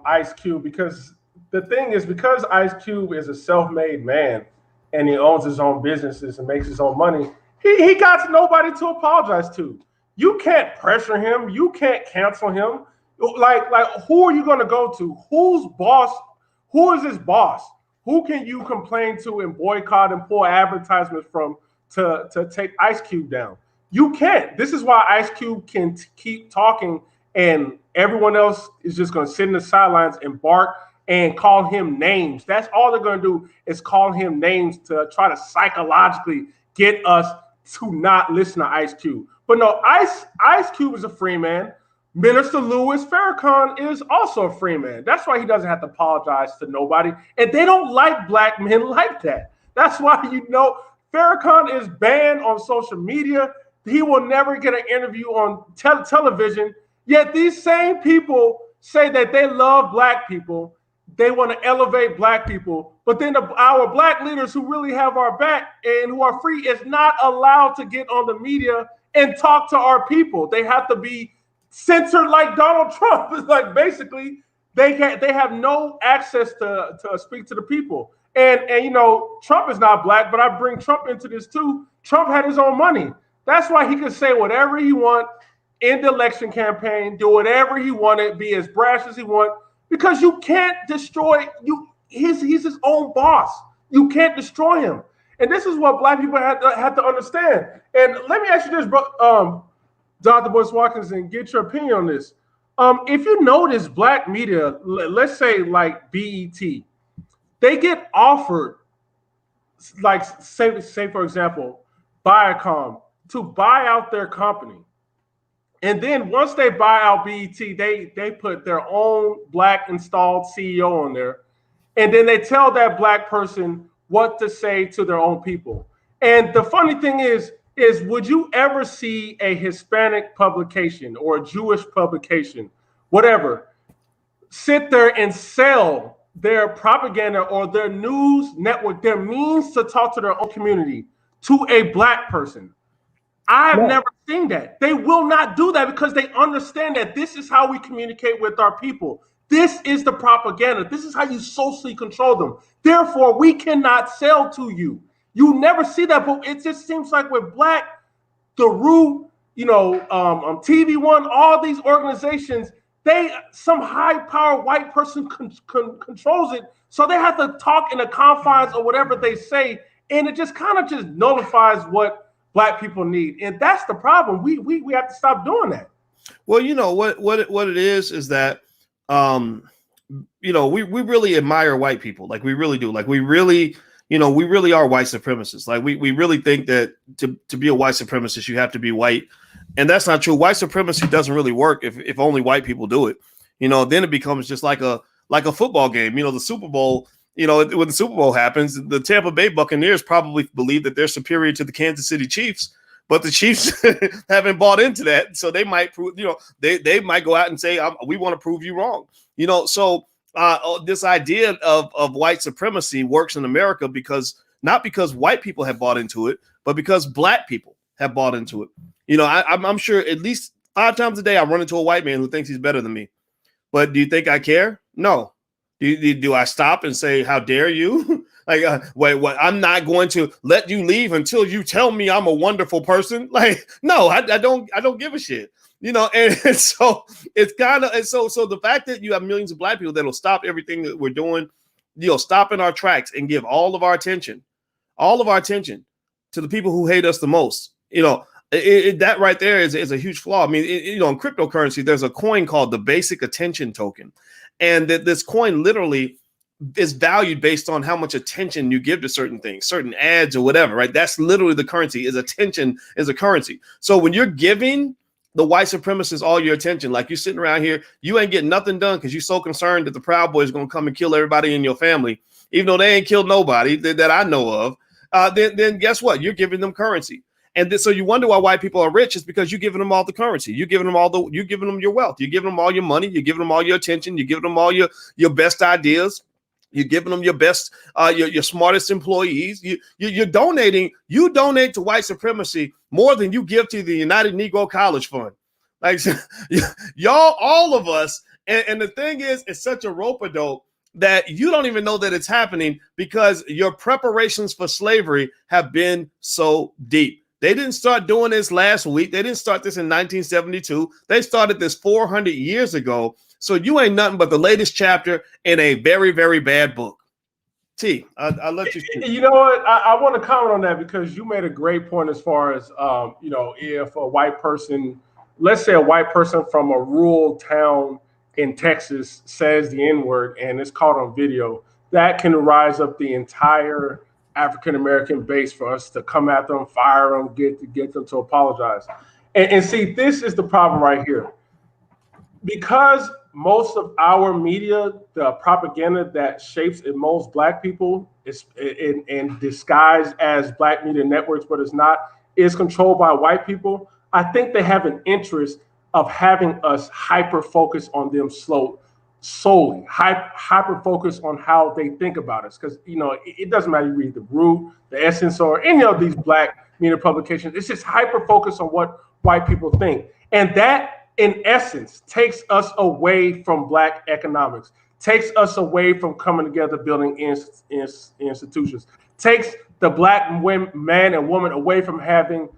Ice Cube, because the thing is, because Ice Cube is a self-made man and he owns his own businesses and makes his own money, he got nobody to apologize to. You can't pressure him. You can't cancel him. Like who are you going to go to? Who's boss? Who is his boss? Who can you complain to and boycott and pull advertisements from to take Ice Cube down? You can't. This is why Ice Cube can keep talking and everyone else is just going to sit in the sidelines and bark and call him names. That's all they're going to do, is call him names to try to psychologically get us to not listen to Ice Cube. But no, Ice Cube is a free man. Minister Louis Farrakhan is also a free man. That's why he doesn't have to apologize to nobody. And they don't like black men like that. That's why Farrakhan is banned on social media. He will never get an interview on television. Yet these same people say that they love black people. They want to elevate black people. But then our black leaders who really have our back and who are free is not allowed to get on the media and talk to our people. They have to be censored like Donald Trump. It's like basically they have no access to speak to the people. And Trump is not black, but I bring Trump into this too. Trump had his own money. That's why he could say whatever he want in the election campaign, do whatever he wanted, be as brash as he want, because you can't destroy he's his own boss. You can't destroy him. And this is what black people have to understand. And let me ask you this, bro, Dr. Boyce Watkins, and get your opinion on this. If you notice black media, let's say like BET, they get offered, like say for example, Viacom, to buy out their company. And then once they buy out BET, they put their own black installed CEO on there. And then they tell that black person what to say to their own people. And the funny thing is would you ever see a Hispanic publication or a Jewish publication, whatever, sit there and sell their propaganda or their news network, their means to talk to their own community, to a black person? I've never seen that. They will not do that because they understand that this is how we communicate with our people. This is the propaganda. This is how you socially control them. Therefore, we cannot sell to you. You never see that, but it just seems like with Black, the Root, TV One, all these organizations, some high-powered white person controls it, so they have to talk in the confines of whatever they say, and it just kind of just nullifies what black people need, and that's the problem. We have to stop doing that. Well, what it is that we really admire white people, like we really do, like we really are white supremacists. Like we really think that to be a white supremacist, you have to be white, and that's not true. White supremacy doesn't really work if only white people do it. Then it becomes just like a football game. The Super Bowl. When the Super Bowl happens, the Tampa Bay Buccaneers probably believe that they're superior to the Kansas City Chiefs, but the Chiefs haven't bought into that. So they might prove, they might go out and say, we want to prove you wrong. So this idea of white supremacy works in America not because white people have bought into it, but because black people have bought into it. I'm sure at least 5 times a day I run into a white man who thinks he's better than me. But do you think I care? No. Do I stop and say, how dare you? Wait, what? I'm not going to let you leave until you tell me I'm a wonderful person. Like, no, I don't give a shit. And so it's kind of, so the fact that you have millions of black people that'll stop everything that we're doing, stop in our tracks and give all of our attention to the people who hate us the most. That right there is a huge flaw. I mean, in cryptocurrency, there's a coin called the basic attention token. And that this coin literally is valued based on how much attention you give to certain things, certain ads or whatever, right? That's literally the currency. Is attention is a currency. So when you're giving the white supremacists all your attention, like you're sitting around here, you ain't getting nothing done because you're so concerned that the Proud Boys are going to come and kill everybody in your family, even though they ain't killed nobody that I know of. Then guess what? You're giving them currency. And so you wonder why white people are rich is because you're giving them all the currency. You're giving them your wealth. You're giving them all your money. You're giving them all your attention. You're giving them all your best ideas. You're giving them your best, your smartest employees. You're donating. You donate to white supremacy more than you give to the United Negro College Fund. Like y'all, all of us. And the thing is, it's such a rope-a-dope that you don't even know that it's happening because your preparations for slavery have been so deep. They didn't start doing this last week. They didn't start this in 1972. They started this 400 years ago. So you ain't nothing but the latest chapter in a very, very bad book. T, I'll let you speak. You know what? I want to comment on that because you made a great point as far as, if a white person, let's say a white person from a rural town in Texas says the N-word and it's caught on video, that can rise up the entire African-American base for us to come at them, fire them, get them to apologize. And see, this is the problem right here. Because most of our media, the propaganda that shapes and molds black people is in disguise as black media networks, but it's not, is controlled by white people. I think they have an interest of having us hyper focus on them solely, hyper focus on how they think about us. Because it doesn't matter, you read the Root, the Essence, or any of these black media publications. It's just hyper focus on what white people think, and that in essence takes us away from black economics, takes us away from coming together, building institutions, takes the black man and woman away from having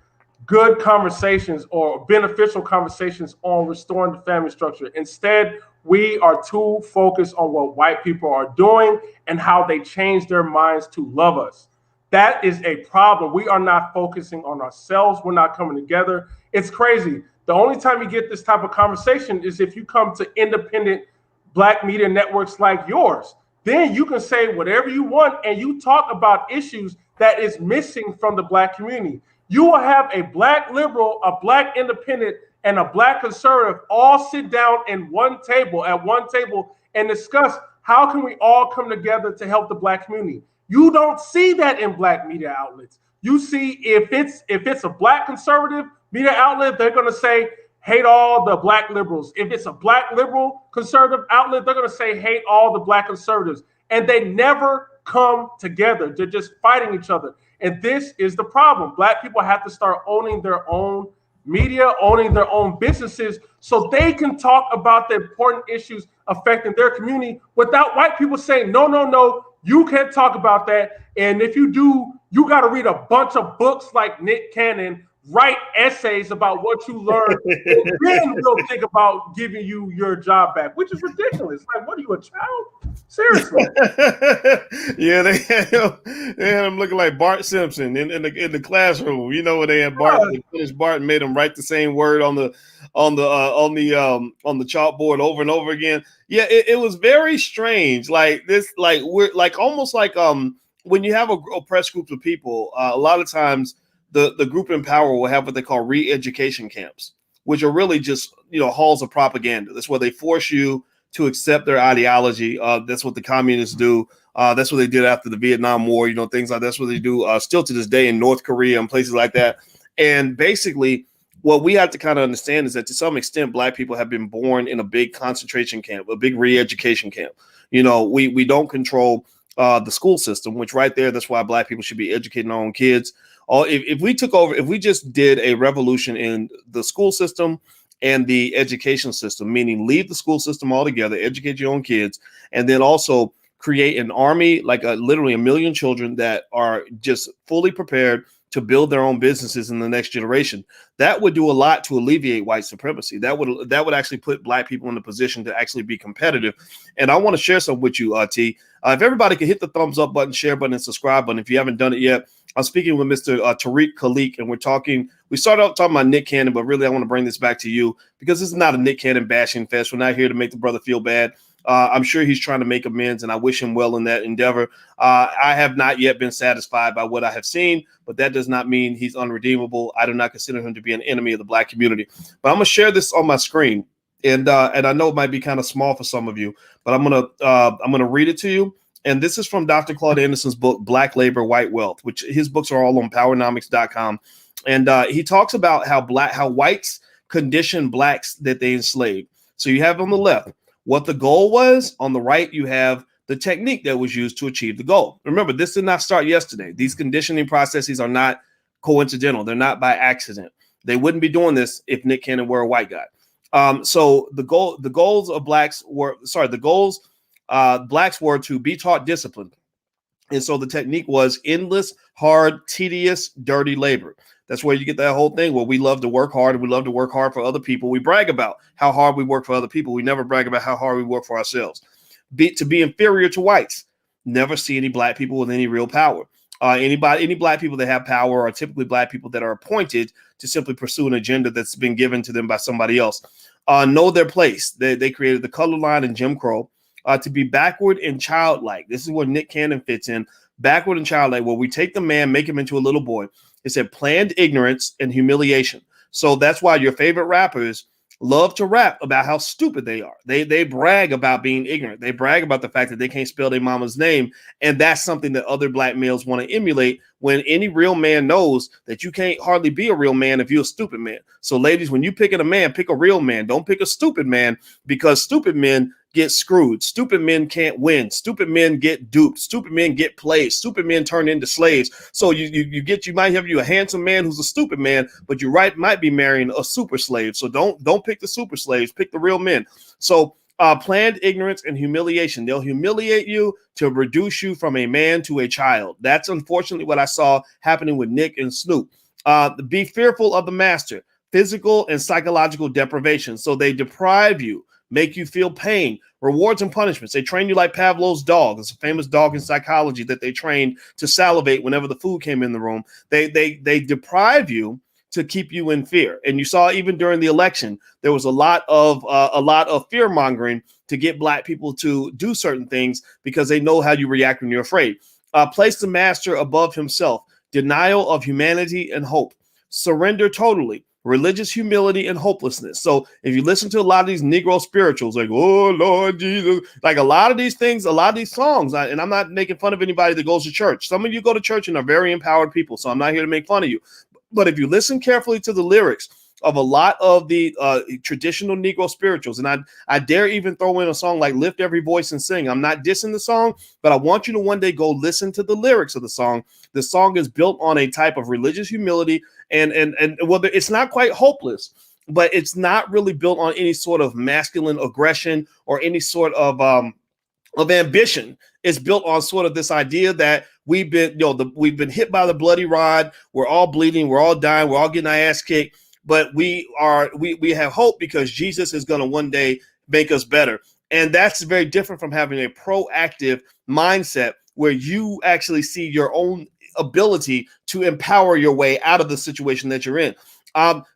good conversations or beneficial conversations on restoring the family structure. Instead, we are too focused on what white people are doing and how they change their minds to love us. That is a problem. We are not focusing on ourselves. We're not coming together. It's crazy. The only time you get this type of conversation is if you come to independent black media networks like yours. Then you can say whatever you want and you talk about issues that is missing from the black community. You will have a black liberal, a black independent, and a black conservative all sit down at one table and discuss how can we all come together to help the black community. You don't see that in black media outlets. You see if it's a black conservative media outlet, they're going to say hate all the black liberals. If it's a black liberal conservative outlet, they're going to say hate all the black conservatives. And they never come together. They're just fighting each other. And this is the problem. Black people have to start owning their own media, owning their own businesses, so they can talk about the important issues affecting their community without white people saying, no, you can't talk about that. And if you do, you got to read a bunch of books like Nick Cannon, write essays about what you learned, and then we'll think about giving you your job back, which is ridiculous. Like, what are you, a child? Seriously. Yeah, they had him looking like Bart Simpson in the classroom. You know, when they had Bart, they finished Bart and made him write the same word on the chalkboard over and over again. Yeah, it was very strange. Like this, like we're like almost like when you have oppressed groups of people, a lot of times the group in power will have what they call re-education camps, which are really just halls of propaganda. That's where they force you to accept their ideology. That's what the communists do. That's what they did after the Vietnam War. Things like that's what they do still to this day in North Korea and places like that. And basically, what we have to kind of understand is that to some extent, black people have been born in a big concentration camp, a big re-education camp. We don't control the school system, which right there, that's why black people should be educating our own kids. If we took over, if we just did a revolution in the school system and the education system, meaning leave the school system altogether, educate your own kids, and then also create an army, like literally 1 million children that are just fully prepared to build their own businesses in the next generation, that would do a lot to alleviate white supremacy. That would actually put black people in a position to actually be competitive. And I want to share some with you, T. If everybody could hit the thumbs up button, share button, and subscribe button if you haven't done it yet. I'm speaking with Mr. Tariq Khalik, and we started out talking about Nick Cannon, but really I want to bring this back to you because this is not a Nick Cannon bashing fest. We're not here to make the brother feel bad. I'm sure he's trying to make amends, and I wish him well in that endeavor. I have not yet been satisfied by what I have seen, but that does not mean he's unredeemable. I do not consider him to be an enemy of the black community. But I'm going to share this on my screen, and I know it might be kind of small for some of you, but I'm gonna read it to you. And this is from Dr. Claude Anderson's book, Black Labor, White Wealth, which his books are all on powernomics.com. And he talks about how whites condition blacks that they enslaved. So you have on the left what the goal was. On the right, you have the technique that was used to achieve the goal. Remember, this did not start yesterday. These conditioning processes are not coincidental. They're not by accident. They wouldn't be doing this if Nick Cannon were a white guy. So the goals of blacks were, blacks were to be taught discipline. And so the technique was endless, hard, tedious, dirty labor. That's where you get that whole thing where we love to work hard and we love to work hard for other people. We brag about how hard we work for other people. We never brag about how hard we work for ourselves. To be inferior to whites. Never see any black people with any real power. Any black people that have power are typically black people that are appointed to simply pursue an agenda that's been given to them by somebody else. Know their place. They created the color line and Jim Crow. To be backward and childlike. This is where Nick Cannon fits in. Backward and childlike, where we take the man, make him into a little boy. It said planned ignorance and humiliation. So that's why your favorite rappers love to rap about how stupid they are. They brag about being ignorant. They brag about the fact that they can't spell their mama's name. And that's something that other black males want to emulate, when any real man knows that you can't hardly be a real man if you're a stupid man. So ladies, when you picking a man, pick a real man. Don't pick a stupid man, because stupid men get screwed. Stupid men can't win. Stupid men get duped. Stupid men get played. Stupid men turn into slaves. So you might have a handsome man who's a stupid man, but you might be marrying a super slave. So don't pick the super slaves. Pick the real men. So planned ignorance and humiliation. They'll humiliate you to reduce you from a man to a child. That's unfortunately what I saw happening with Nick and Snoop. Be fearful of the master. Physical and psychological deprivation. So they deprive you, make you feel pain, rewards and punishments. They train you like Pavlov's dog. It's a famous dog in psychology that they trained to salivate whenever the food came in the room. They deprive you to keep you in fear. And you saw even during the election, there was a lot of fear mongering to get black people to do certain things because they know how you react when you're afraid. Place the master above himself. Denial of humanity and hope. Surrender totally. Religious humility and hopelessness. So if you listen to a lot of these Negro spirituals, like, oh, Lord Jesus, like a lot of these things, a lot of these songs, and I'm not making fun of anybody that goes to church. Some of you go to church and are very empowered people, so I'm not here to make fun of you. But if you listen carefully to the lyrics of a lot of the traditional Negro spirituals, and I dare even throw in a song like Lift Every Voice and Sing. I'm not dissing the song, but I want you to one day go listen to the lyrics of the song. The song is built on a type of religious humility, and whether it's not quite hopeless, but it's not really built on any sort of masculine aggression or any sort of ambition. It's built on sort of this idea that we've been hit by the bloody rod. We're all bleeding. We're all dying. We're all getting our ass kicked. But we have hope because Jesus is going to one day make us better. And that's very different from having a proactive mindset where you actually see your own ability to empower your way out of the situation that you're in.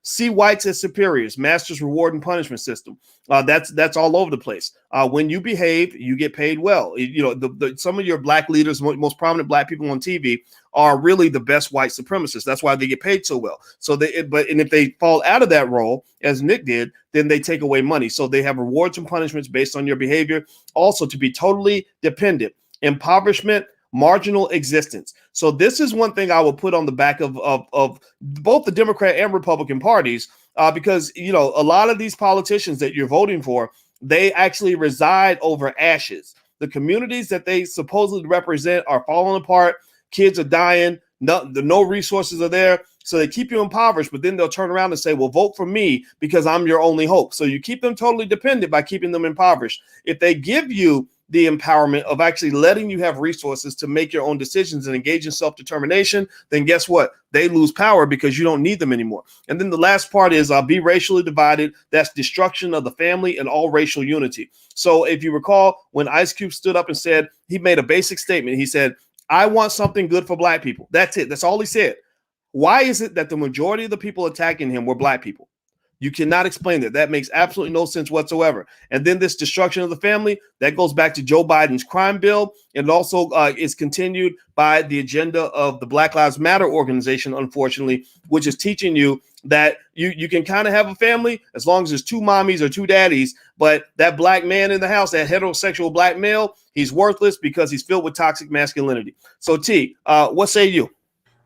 See whites as superiors, master's reward and punishment system. That's all over the place. When you behave, you get paid well. Some of your black leaders, most prominent black people on TV, are really the best white supremacists. That's why they get paid so well. So if they fall out of that role, as Nick did, then they take away money. So they have rewards and punishments based on your behavior. Also, to be totally dependent, impoverishment, marginal existence. So this is one thing I will put on the back of both the Democrat and Republican parties, because a lot of these politicians that you're voting for, they actually reside over ashes. The communities that they supposedly represent are falling apart. Kids are dying. No resources are there. So they keep you impoverished, but then they'll turn around and say, well, vote for me because I'm your only hope. So you keep them totally dependent by keeping them impoverished. If they give you the empowerment of actually letting you have resources to make your own decisions and engage in self-determination, then guess what? They lose power because you don't need them anymore. And then the last part is be racially divided. That's destruction of the family and all racial unity. So if you recall, when Ice Cube stood up and said, he made a basic statement. He said, I want something good for black people. That's it. That's all he said. Why is it that the majority of the people attacking him were black people? You cannot explain that. That makes absolutely no sense whatsoever. And then this destruction of the family, that goes back to Joe Biden's crime bill. And also is continued by the agenda of the Black Lives Matter organization, unfortunately, which is teaching you that you can kind of have a family as long as there's two mommies or two daddies. But that black man in the house, that heterosexual black male, he's worthless because he's filled with toxic masculinity. So T, what say you?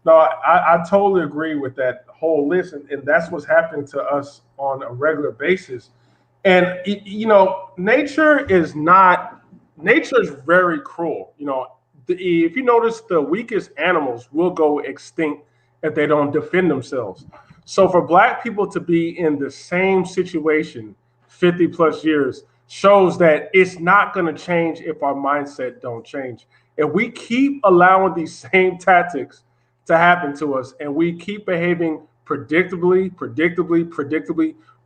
No, I totally agree with that whole list, and that's what's happening to us on a regular basis. And nature is very cruel. If you notice, the weakest animals will go extinct if they don't defend themselves. So for black people to be in the same situation 50 plus years shows that it's not going to change if our mindset don't change. If we keep allowing these same tactics to happen to us and we keep behaving predictably,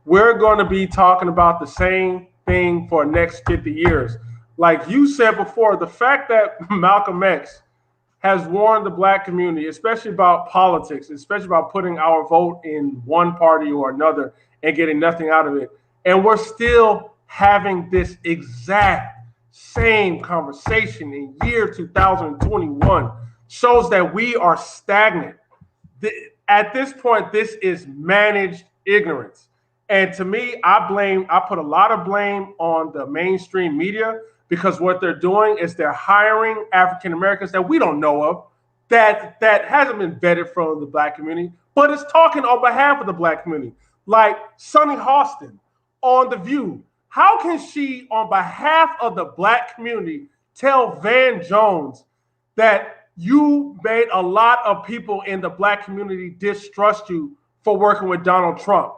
we're going to be talking about the same thing for the next 50 years. Like you said before, the fact that Malcolm X has warned the black community, especially about politics, especially about putting our vote in one party or another and getting nothing out of it, and we're still having this exact same conversation in year 2021, shows that we are stagnant. At this point, this is managed ignorance. And to me, I put a lot of blame on the mainstream media because what they're doing is they're hiring African Americans that we don't know of, that hasn't been vetted from the black community, but it's talking on behalf of the black community. Like Sunny Hostin on The View. How can she, on behalf of the black community, tell Van Jones that you made a lot of people in the black community distrust you for working with Donald Trump?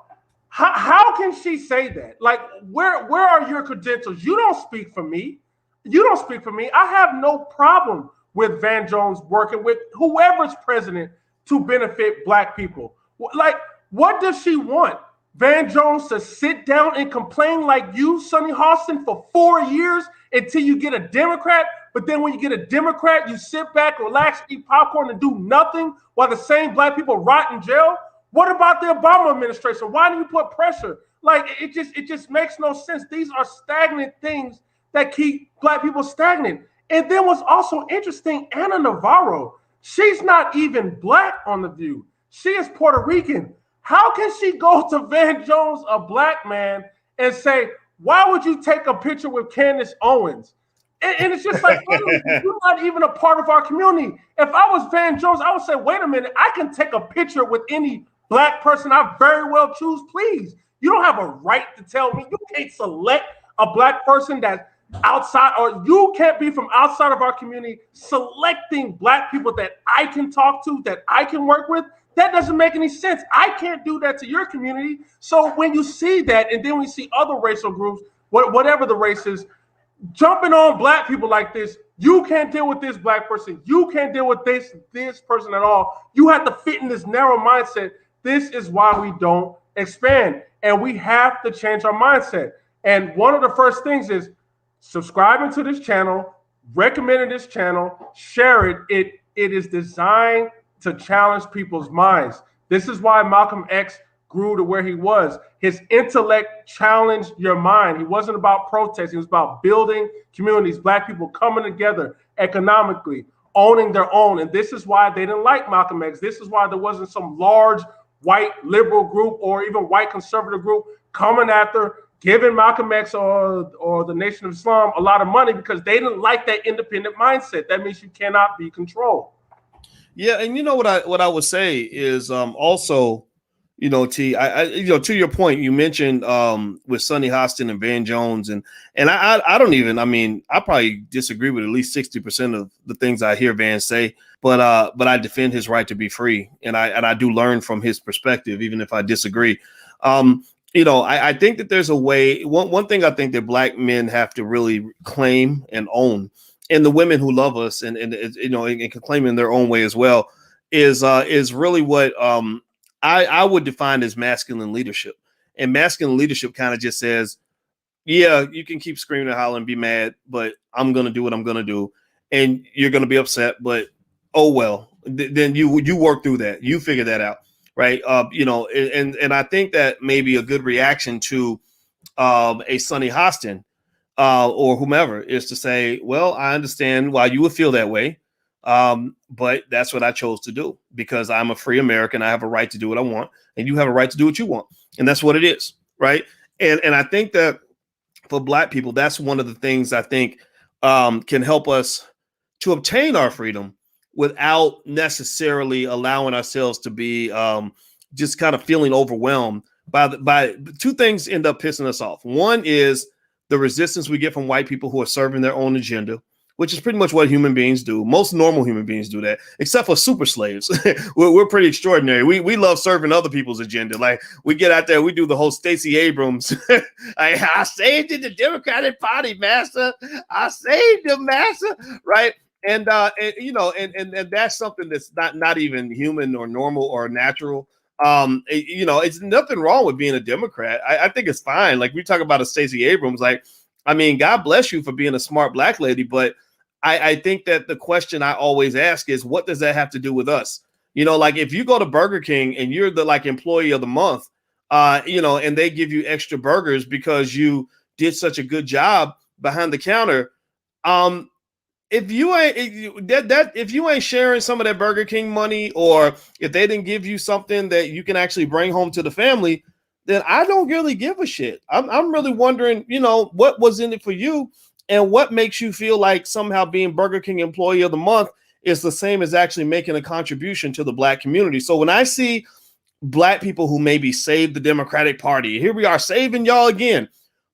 How can she say that? Like, where are your credentials? You don't speak for me. You don't speak for me. I have no problem with Van Jones working with whoever's president to benefit black people. Like, what does she want? Van Jones to sit down and complain like you, Sonny Hostin, for 4 years until you get a Democrat. But then when you get a Democrat, you sit back, relax, eat popcorn, and do nothing while the same black people rot in jail. What about the Obama administration? Why do you put pressure? Like, it just makes no sense. These are stagnant things that keep black people stagnant. And then what's also interesting, Anna Navarro, she's not even black on The View. She is Puerto Rican. How can she go to Van Jones, a black man, and say, why would you take a picture with Candace Owens? And it's just like, you're not even a part of our community. If I was Van Jones, I would say, wait a minute, I can take a picture with any black person I very well choose, please. You don't have a right to tell me. You can't select a black person that's outside, or you can't be from outside of our community selecting black people that I can talk to, that I can work with. That doesn't make any sense. I can't do that to your community. So when you see that, and then we see other racial groups, whatever the race is, jumping on black people like this, you can't deal with this black person. You can't deal with this person at all. You have to fit in this narrow mindset. This is why we don't expand. And we have to change our mindset. And one of the first things is subscribing to this channel, recommending this channel, share it. It is designed to challenge people's minds. This is why Malcolm X grew to where he was. His intellect challenged your mind. He wasn't about protest. He was about building communities, black people coming together economically, owning their own. And this is why they didn't like Malcolm X. This is why there wasn't some large white liberal group or even white conservative group coming after giving Malcolm X or the Nation of Islam a lot of money, because they didn't like that independent mindset. That means you cannot be controlled. Yeah, and you know what I would say is also, you know, T, to your point, you mentioned with Sonny Hostin and Van Jones, and I don't even, I mean, I probably disagree with at least 60% of the things I hear Van say, but I defend his right to be free, and I do learn from his perspective, even if I disagree. I think that there's a way. One thing I think that black men have to really claim and own, and the women who love us and can claim in their own way as well, is really what I would define as masculine leadership. And masculine leadership kind of just says, yeah, you can keep screaming and hollering and be mad, but I'm going to do what I'm going to do. And you're going to be upset, but oh, well, then you work through that. You figure that out. Right. And I think that maybe a good reaction to a Sonny Hostin or whomever is to say, well, I understand why you would feel that way. But that's what I chose to do, because I'm a free American. I have a right to do what I want, and you have a right to do what you want. And that's what it is. Right. And I think that for black people, that's one of the things I think can help us to obtain our freedom without necessarily allowing ourselves to be just kind of feeling overwhelmed by two things end up pissing us off. One is the resistance we get from white people who are serving their own agenda, which is pretty much what human beings do. Most normal human beings do that, except for super slaves. We're pretty extraordinary. We love serving other people's agenda. Like, we get out there, we do the whole Stacey Abrams. I saved the Democratic Party, master. I saved them, master. Right. And that's something that's not even human or normal or natural. It's nothing wrong with being a Democrat. I think it's fine. Like, we talk about a Stacey Abrams, like, I mean, God bless you for being a smart black lady. But I think that the question I always ask is, what does that have to do with us? Like, if you go to Burger King and you're the employee of the month, and they give you extra burgers because you did such a good job behind the counter, if you ain't sharing some of that Burger King money, or if they didn't give you something that you can actually bring home to the family, then I don't really give a shit. I'm really wondering, what was in it for you and what makes you feel like somehow being Burger King Employee of the Month is the same as actually making a contribution to the Black community. So when I see Black people who maybe saved the Democratic Party, here we are saving y'all again.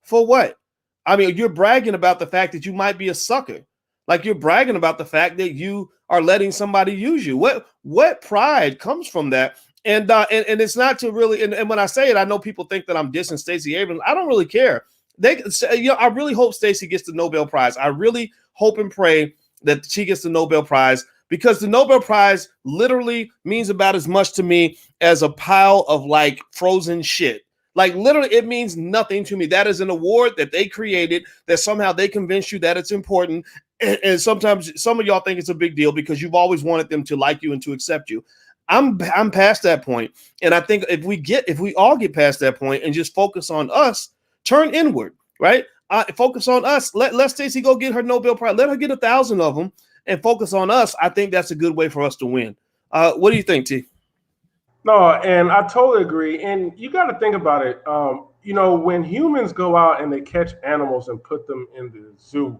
For what? I mean, you're bragging about the fact that you might be a sucker. Like you're bragging about the fact that you are letting somebody use you. What pride comes from that? And it's not to really. And when I say it, I know people think that I'm dissing Stacey Abrams. I don't really care. I really hope Stacey gets the Nobel Prize. I really hope and pray that she gets the Nobel Prize, because the Nobel Prize literally means about as much to me as a pile of like frozen shit. Like literally, it means nothing to me. That is an award that they created, that somehow they convince you that it's important. And sometimes some of y'all think it's a big deal because you've always wanted them to like you and to accept you. I'm past that point. And I think if we all get past that point and just focus on us, turn inward, right? Focus on us. Let Stacey go get her Nobel Prize. Let her get 1,000 of them and focus on us. I think that's a good way for us to win. What do you think, T? No, and I totally agree. And you got to think about it. When humans go out and they catch animals and put them in the zoo,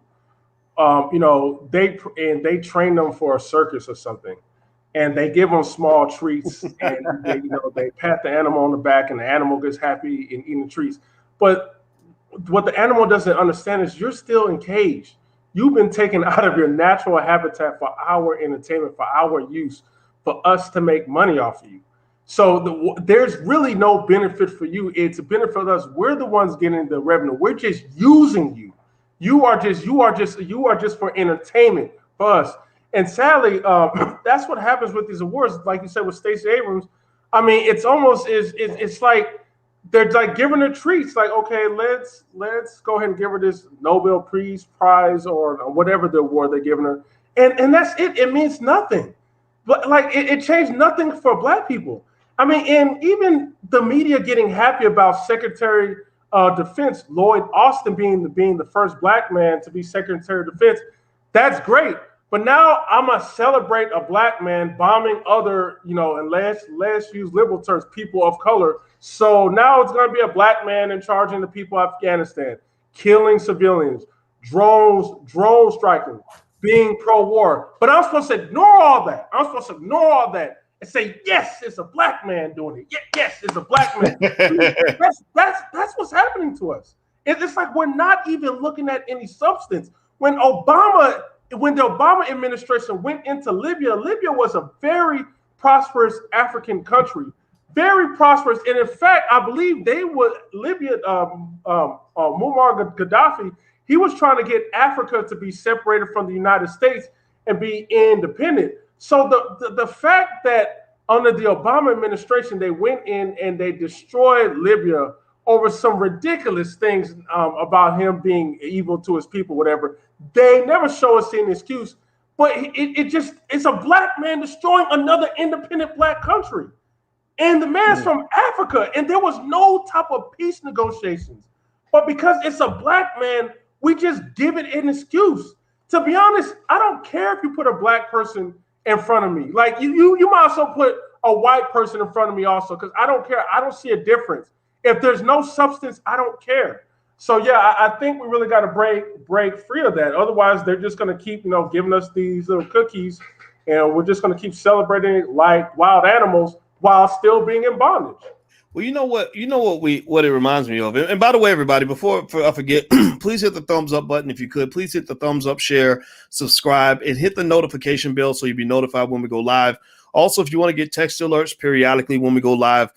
they train them for a circus or something, and they give them small treats, and they pat the animal on the back, and the animal gets happy in eating the treats. But what the animal doesn't understand is you're still encaged. You've been taken out of your natural habitat for our entertainment, for our use, for us to make money off of you. So there's really no benefit for you. It's a benefit for us. We're the ones getting the revenue. We're just using you. You are just for entertainment for us. And sadly, that's what happens with these awards. Like you said with Stacey Abrams, I mean, it's almost it's like they're like giving her treats. Like, okay, let's go ahead and give her this Nobel Peace Prize or whatever the award they're giving her, and that's it. It means nothing. But like it changed nothing for Black people. I mean, and even the media getting happy about Secretary of Defense Lloyd Austin being the first Black man to be Secretary of Defense. That's great. But now I'm gonna celebrate a Black man bombing other, and let's use liberal terms, people of color. So now it's gonna be a Black man in charge of the people of Afghanistan, killing civilians, drone striking, being pro-war. But I'm supposed to ignore all that. And say, yes, it's a Black man doing it. Yes, it's a Black man. That's what's happening to us. It's like we're not even looking at any substance. When the Obama administration went into Libya was a very prosperous African country, very prosperous. And in fact, I believe Libya, Muammar Gaddafi, he was trying to get Africa to be separated from the United States and be independent. So the fact that under the Obama administration, they went in and they destroyed Libya over some ridiculous things about him being evil to his people, whatever. They never show us any excuse, but it's a Black man destroying another independent Black country. And the man's from Africa, and there was no type of peace negotiations. But because it's a Black man, we just give it an excuse. To be honest, I don't care if you put a Black person in front of me. Like you might also put a white person in front of me also, because I don't care. I don't see a difference. If there's no substance, I don't care. So yeah, I think we really got to break free of that. Otherwise, they're just going to keep, giving us these little cookies, and we're just going to keep celebrating it like wild animals while still being in bondage. Well, what it reminds me of. And by the way, everybody, before I forget, please hit the thumbs up button if you could. Please hit the thumbs up, share, subscribe, and hit the notification bell so you'll be notified when we go live. Also, if you want to get text alerts periodically when we go live,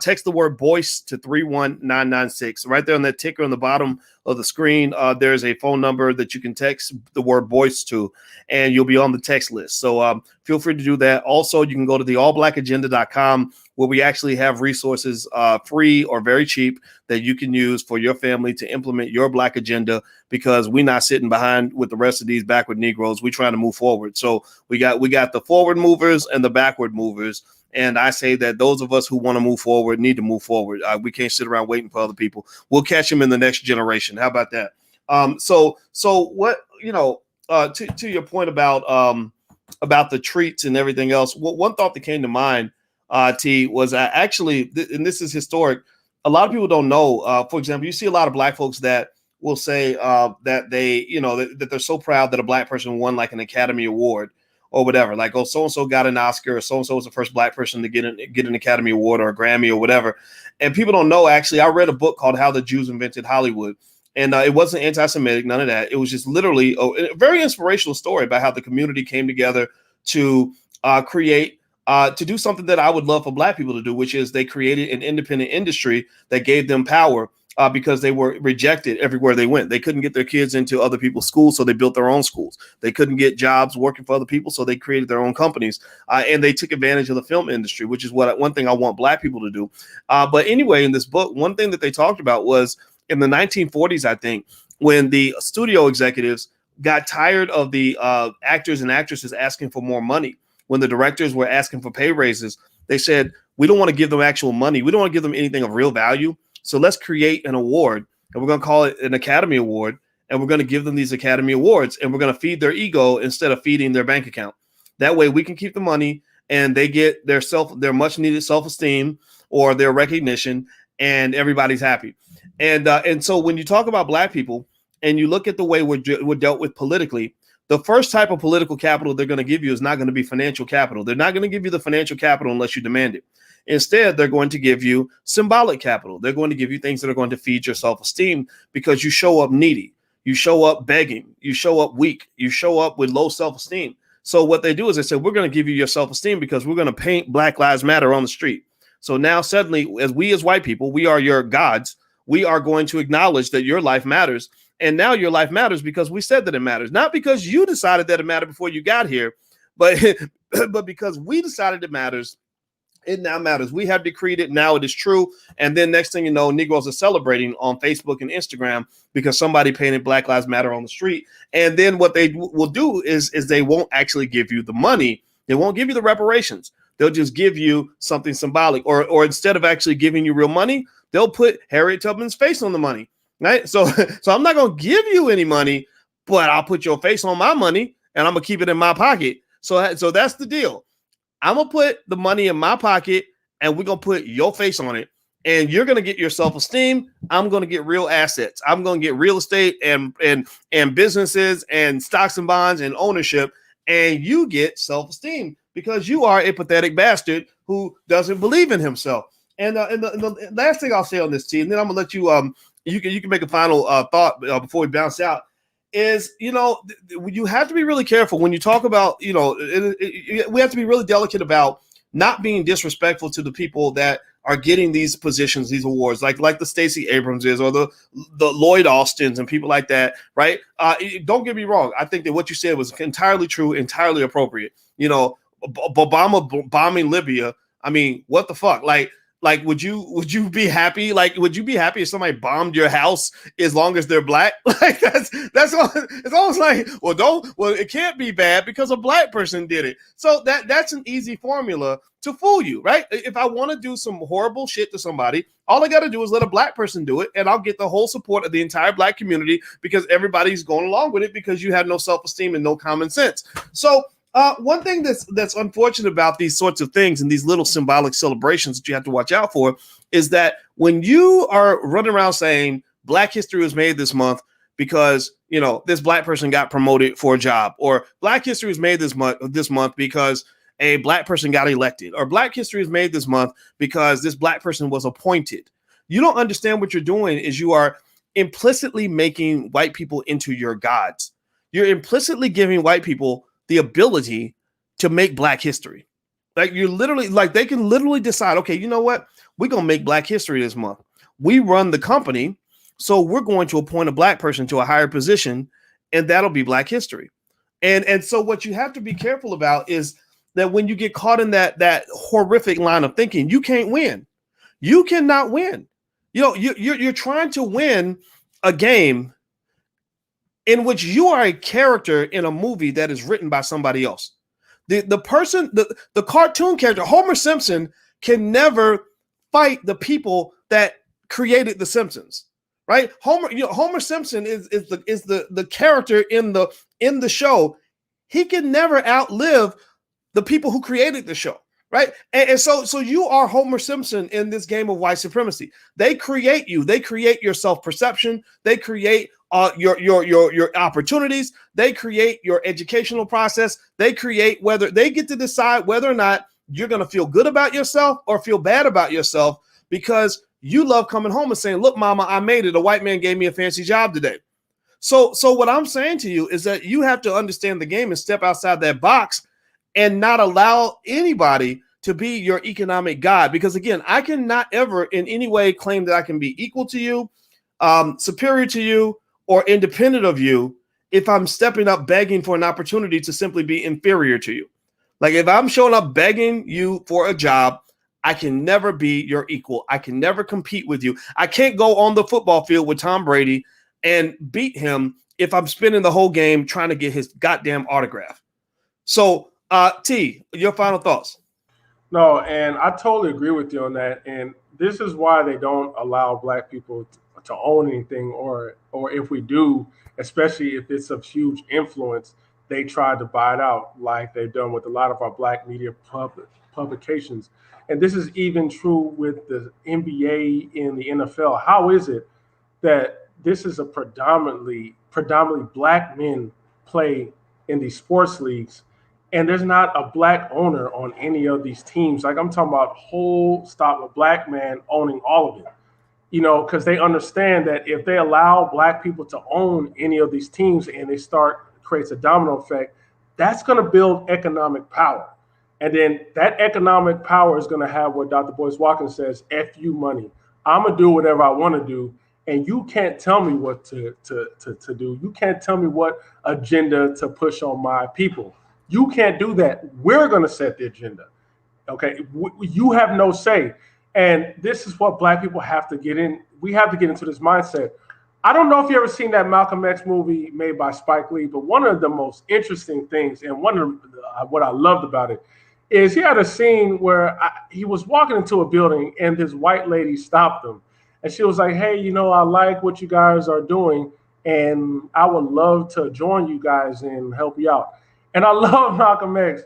text the word "voice" to 31996. Right there on that ticker on the bottom of the screen, there's a phone number that you can text the word "voice" to, and you'll be on the text list. So feel free to do that. Also, you can go to the allblackagenda.com, where we actually have resources free or very cheap that you can use for your family to implement your Black agenda, because we're not sitting behind with the rest of these backward Negroes. We're trying to move forward. So we got the forward movers and the backward movers. And I say that those of us who want to move forward need to move forward. We can't sit around waiting for other people. We'll catch them in the next generation. How about that? So what, to your point about the treats and everything else, one thought that came to mind, T, was actually, and this is historic. a lot of people don't know. For example, you see a lot of black folks that will say that they, that they're so proud that a black person won like an Academy Award or whatever. Like, oh, so-and-so got an Oscar, or so-and-so was the first black person to get an Academy Award or a Grammy or whatever. And people don't know, actually, I read a book called How the Jews Invented Hollywood. And it wasn't anti-Semitic, none of that. It was just literally a very inspirational story about how the community came together to create, to do something that I would love for black people to do, which is they created an independent industry that gave them power because they were rejected everywhere they went. They couldn't get their kids into other people's schools, so they built their own schools. They couldn't get jobs working for other people, so they created their own companies. And they took advantage of the film industry, which is one thing I want black people to do. But anyway, in this book, one thing that they talked about was in the 1940s, I think, when the studio executives got tired of the actors and actresses asking for more money, when the directors were asking for pay raises, they said, we don't want to give them actual money. We don't want to give them anything of real value. So let's create an award, and we're going to call it an Academy Award, and we're going to give them these Academy Awards, and we're going to feed their ego instead of feeding their bank account. That way we can keep the money, and they get their much needed self-esteem or their recognition, and everybody's happy. And so when you talk about black people and you look at the way we're dealt with politically, the first type of political capital they're going to give you is not going to be financial capital. They're not going to give you the financial capital unless you demand it. Instead, they're going to give you symbolic capital. They're going to give you things that are going to feed your self-esteem because you show up needy, you show up begging, you show up weak, you show up with low self-esteem. So what they do is they say, we're going to give you your self-esteem because we're going to paint Black Lives Matter on the street. So now suddenly, as white people, we are your gods. We are going to acknowledge that your life matters. And now your life matters because we said that it matters, not because you decided that it mattered before you got here, but because we decided it matters. It now matters. We have decreed it. Now it is true. And then next thing you know, Negroes are celebrating on Facebook and Instagram because somebody painted Black Lives Matter on the street. And then what they will do is they won't actually give you the money. They won't give you the reparations. They'll just give you something symbolic, or instead of actually giving you real money, they'll put Harriet Tubman's face on the money. Right. So I'm not going to give you any money, but I'll put your face on my money and I'm going to keep it in my pocket. So that's the deal. I'm going to put the money in my pocket and we're going to put your face on it. And you're going to get your self-esteem. I'm going to get real assets. I'm going to get real estate and businesses and stocks and bonds and ownership. And you get self-esteem because you are a pathetic bastard who doesn't believe in himself. And the last thing I'll say on this, T, and then I'm going to let you you can make a final thought before we bounce out, is, you have to be really careful when you talk about, we have to be really delicate about not being disrespectful to the people that are getting these positions, these awards, like the Stacey Abramses or the Lloyd Austins and people like that, right? Don't get me wrong. I think that what you said was entirely true, entirely appropriate. Obama bombing Libya. I mean, what the fuck? Like, would you be happy? Like, would you be happy if somebody bombed your house as long as they're black? Like, that's all. It's almost like, well, it can't be bad because a black person did it. So that's an easy formula to fool you, right? If I want to do some horrible shit to somebody, all I got to do is let a black person do it, and I'll get the whole support of the entire black community because everybody's going along with it because you have no self-esteem and no common sense. So one thing that's unfortunate about these sorts of things and these little symbolic celebrations that you have to watch out for is that when you are running around saying Black history was made this month because, this black person got promoted for a job, or Black history was made this month because a black person got elected, or Black history is made this month because this black person was appointed. You don't understand what you're doing is you are implicitly making white people into your gods. You're implicitly giving white people the ability to make black history. Like, you're literally, like, they can literally decide, okay, you know what? We're going to make Black history this month. We run the company, so we're going to appoint a black person to a higher position, and that'll be Black history. And so what you have to be careful about is that when you get caught in that horrific line of thinking, you can't win. You cannot win. You're trying to win a game in which you are a character in a movie that is written by somebody else. The cartoon character, Homer Simpson, can never fight the people that created The Simpsons, right? Homer Simpson is the character in the show. He can never outlive the people who created the show, right? And so you are Homer Simpson in this game of white supremacy. They create you. They create your self-perception. They create your opportunities. They create your educational process. They create whether they get to decide whether or not you're going to feel good about yourself or feel bad about yourself because you love coming home and saying, look, mama, I made it. A white man gave me a fancy job today. So what I'm saying to you is that you have to understand the game and step outside that box and not allow anybody to be your economic god. Because again, I cannot ever in any way claim that I can be equal to you, superior to you, or independent of you if I'm stepping up begging for an opportunity to simply be inferior to you. Like if I'm showing up begging you for a job, I can never be your equal. I can never compete with you. I can't go on the football field with Tom Brady and beat him if I'm spending the whole game trying to get his goddamn autograph. So, T, your final thoughts. No, and I totally agree with you on that. And this is why they don't allow black people to own anything, or if we do, especially if it's of huge influence, they try to buy it out, like they've done with a lot of our black media publications. And this is even true with the NBA and the NFL. How is it that this is a predominantly black men play in these sports leagues, and there's not a black owner on any of these teams? Like I'm talking about whole stop, a black man owning all of it. Because they understand that if they allow black people to own any of these teams and they creates a domino effect, that's going to build economic power. And then that economic power is going to have what Dr. Boyce Watkins says, F you money. I'm going to do whatever I want to do. And you can't tell me what to do. You can't tell me what agenda to push on my people. You can't do that. We're going to set the agenda. Okay. You have no say. And this is what black people have to get in. We have to get into this mindset. I don't know if you ever seen that Malcolm X movie made by Spike Lee, but one of the most interesting things and one of what I loved about it is he had a scene where he was walking into a building and this white lady stopped him. And she was like, hey, I like what you guys are doing, and I would love to join you guys and help you out. And I love Malcolm X.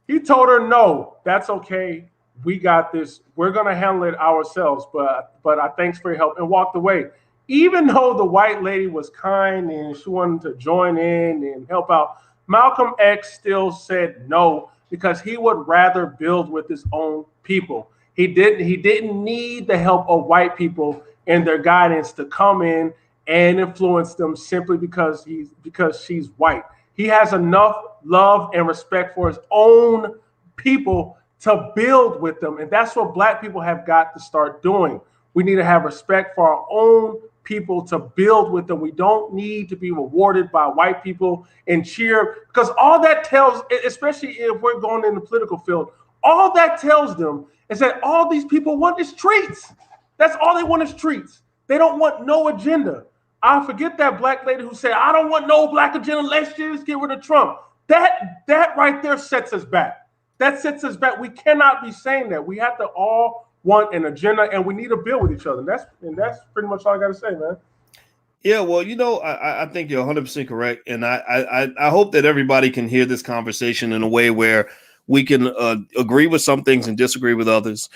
He told her, no, that's okay. We got this. We're going to handle it ourselves. But I thanks for your help, and walked away. Even though the white lady was kind and she wanted to join in and help out, Malcolm X still said no because he would rather build with his own people. He didn't need the help of white people and their guidance to come in and influence them simply because she's white. He has enough love and respect for his own people to build with them. And that's what black people have got to start doing. We need to have respect for our own people to build with them. We don't need to be rewarded by white people and cheer, because all that tells, especially if we're going in the political field, all that tells them is that all these people want is treats. That's all they want is treats. They don't want no agenda. I forget that black lady who said, I don't want no black agenda. Let's just get rid of Trump. That right there sets us back. That sets us back. We cannot be saying that. We have to all want an agenda, and we need to build with each other. And that's pretty much all I got to say, man. Yeah, well, I think you're 100% correct, and I hope that everybody can hear this conversation in a way where we can agree with some things and disagree with others.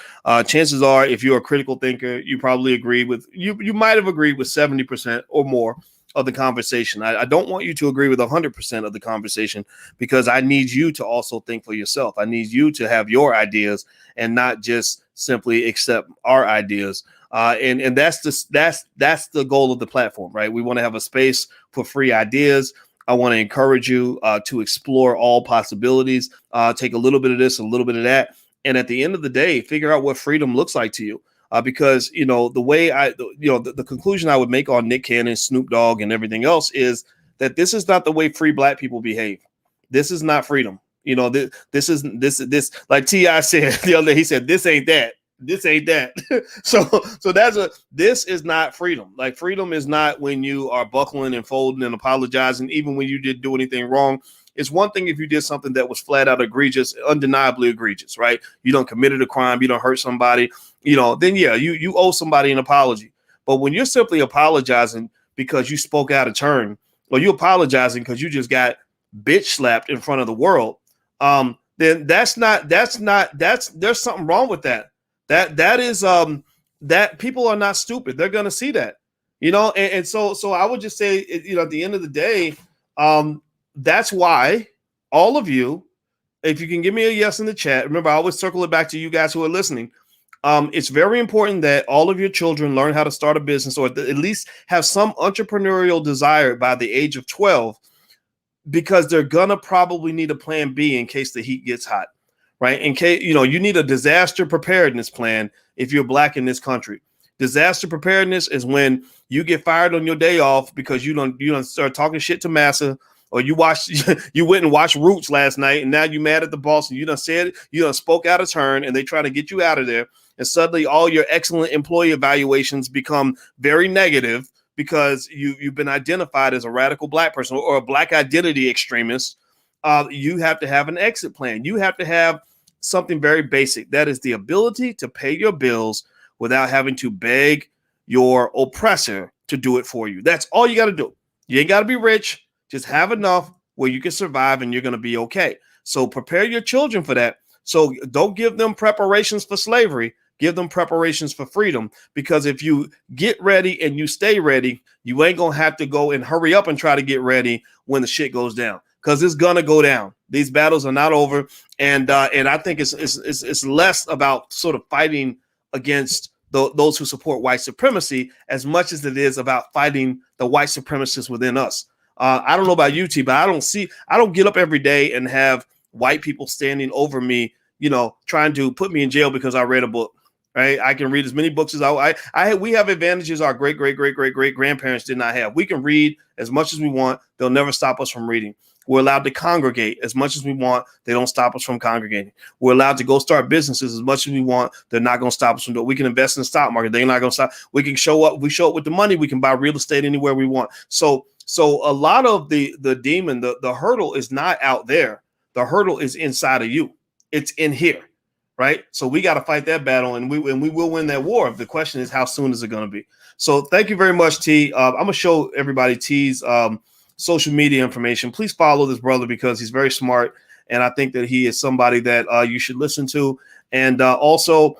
Chances are, if you're a critical thinker, you probably agree with you might have agreed with 70% or more of the conversation. I don't want you to agree with 100% of the conversation, because I need you to also think for yourself. I need you to have your ideas and not just simply accept our ideas. And that's the goal of the platform, right? We want to have a space for free ideas. I want to encourage you to explore all possibilities, take a little bit of this, a little bit of that. And at the end of the day, figure out what freedom looks like to you. Because, the way the conclusion I would make on Nick Cannon, Snoop Dogg, and everything else is that this is not the way free black people behave. This is not freedom. This like T.I. said the other day, he said, this ain't that. This ain't that. so this is not freedom. Like, freedom is not when you are buckling and folding and apologizing, even when you didn't do anything wrong. It's one thing if you did something that was flat out egregious, undeniably egregious, right? You don't committed a crime, you don't hurt somebody, then yeah, you owe somebody an apology. But when you're simply apologizing because you spoke out of turn, or you apologizing because you just got bitch slapped in front of the world, then there's something wrong with that. That is that people are not stupid. They're gonna see that, and so I would just say, at the end of the day, that's why all of you, if you can give me a yes in the chat, remember I always circle it back to you guys who are listening. It's very important that all of your children learn how to start a business, or at least have some entrepreneurial desire by the age of 12, because they're gonna probably need a plan B in case the heat gets hot, right? In case, you need a disaster preparedness plan if you're Black in this country. Disaster preparedness is when you get fired on your day off because you don't start talking shit to massa, or you went and watched Roots last night, and now you mad at the boss, and you done spoke out of turn, and they try to get you out of there, and suddenly all your excellent employee evaluations become very negative because you've been identified as a radical Black person or a Black identity extremist. You have to have an exit plan. You have to have something very basic. That is the ability to pay your bills without having to beg your oppressor to do it for you. That's all you got to do. You ain't got to be rich. Just have enough where you can survive and you're going to be okay. So prepare your children for that. So don't give them preparations for slavery. Give them preparations for freedom, because if you get ready and you stay ready, you ain't going to have to go and hurry up and try to get ready when the shit goes down, because it's going to go down. These battles are not over. And I think it's less about sort of fighting against those who support white supremacy as much as it is about fighting the white supremacists within us. I don't know about you, T, but I don't get up every day and have white people standing over me, trying to put me in jail because I read a book. Right? I can read as many books as we have advantages our great grandparents did not have. We can read as much as we want. They'll never stop us from reading. We're allowed to congregate as much as we want. They don't stop us from congregating. We're allowed to go start businesses as much as we want. They're not going to stop us from doing it. We can invest in the stock market. They're not going to stop. We can show up. We show up with the money. We can buy real estate anywhere we want. So a lot of the demon, the hurdle is not out there. The hurdle is inside of you. It's in here. Right. So we got to fight that battle, and we will win that war. The question is, how soon is it going to be? So thank you very much, T. I'm going to show everybody T's social media information. Please follow this brother because he's very smart. And I think that he is somebody that you should listen to. And also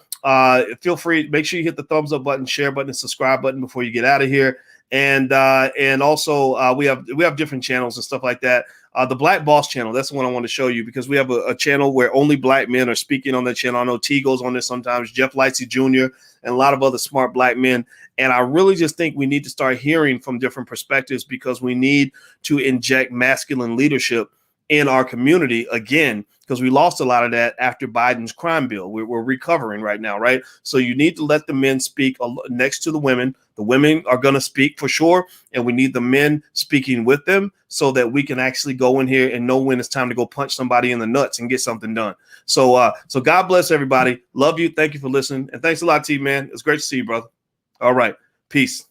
feel free. Make sure you hit the thumbs up button, share button, and subscribe button before you get out of here. And also we have different channels and stuff like that. The Black Boss channel, that's the one I want to show you, because we have a channel where only Black men are speaking on that channel. I know T goes on there sometimes, Jeff Lightsey Jr., and a lot of other smart Black men. And I really just think we need to start hearing from different perspectives, because we need to inject masculine leadership in our community again, because we lost a lot of that after Biden's crime bill. We're recovering right now, right? So you need to let the men speak next to the women. The women are going to speak for sure, and we need the men speaking with them so that we can actually go in here and know when it's time to go punch somebody in the nuts and get something done. So God bless everybody. Love you. Thank you for listening. And thanks a lot, T, man. It's great to see you, brother. All right. Peace.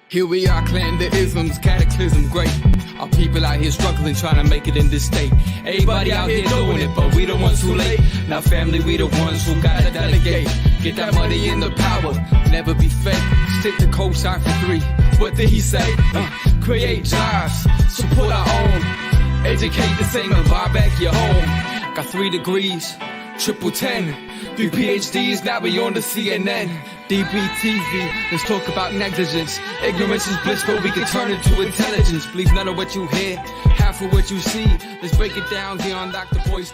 Here we are, clan the isms, cataclysm great. Our people out here struggling, trying to make it in this state. Everybody out here doing it, but we the ones too late. Now family, we the ones who gotta delegate. Get that money in the power, never be fake. Stick to cosign for 3. What did he say? Create jobs, support our own. Educate the same and buy back your home. Got 3 degrees, triple 10. 3 PhDs, now we on the CNN. DBTV, let's talk about negligence. Ignorance is bliss, but we can turn it to intelligence. Believe none of what you hear, half of what you see. Let's break it down here on Dr. Boy's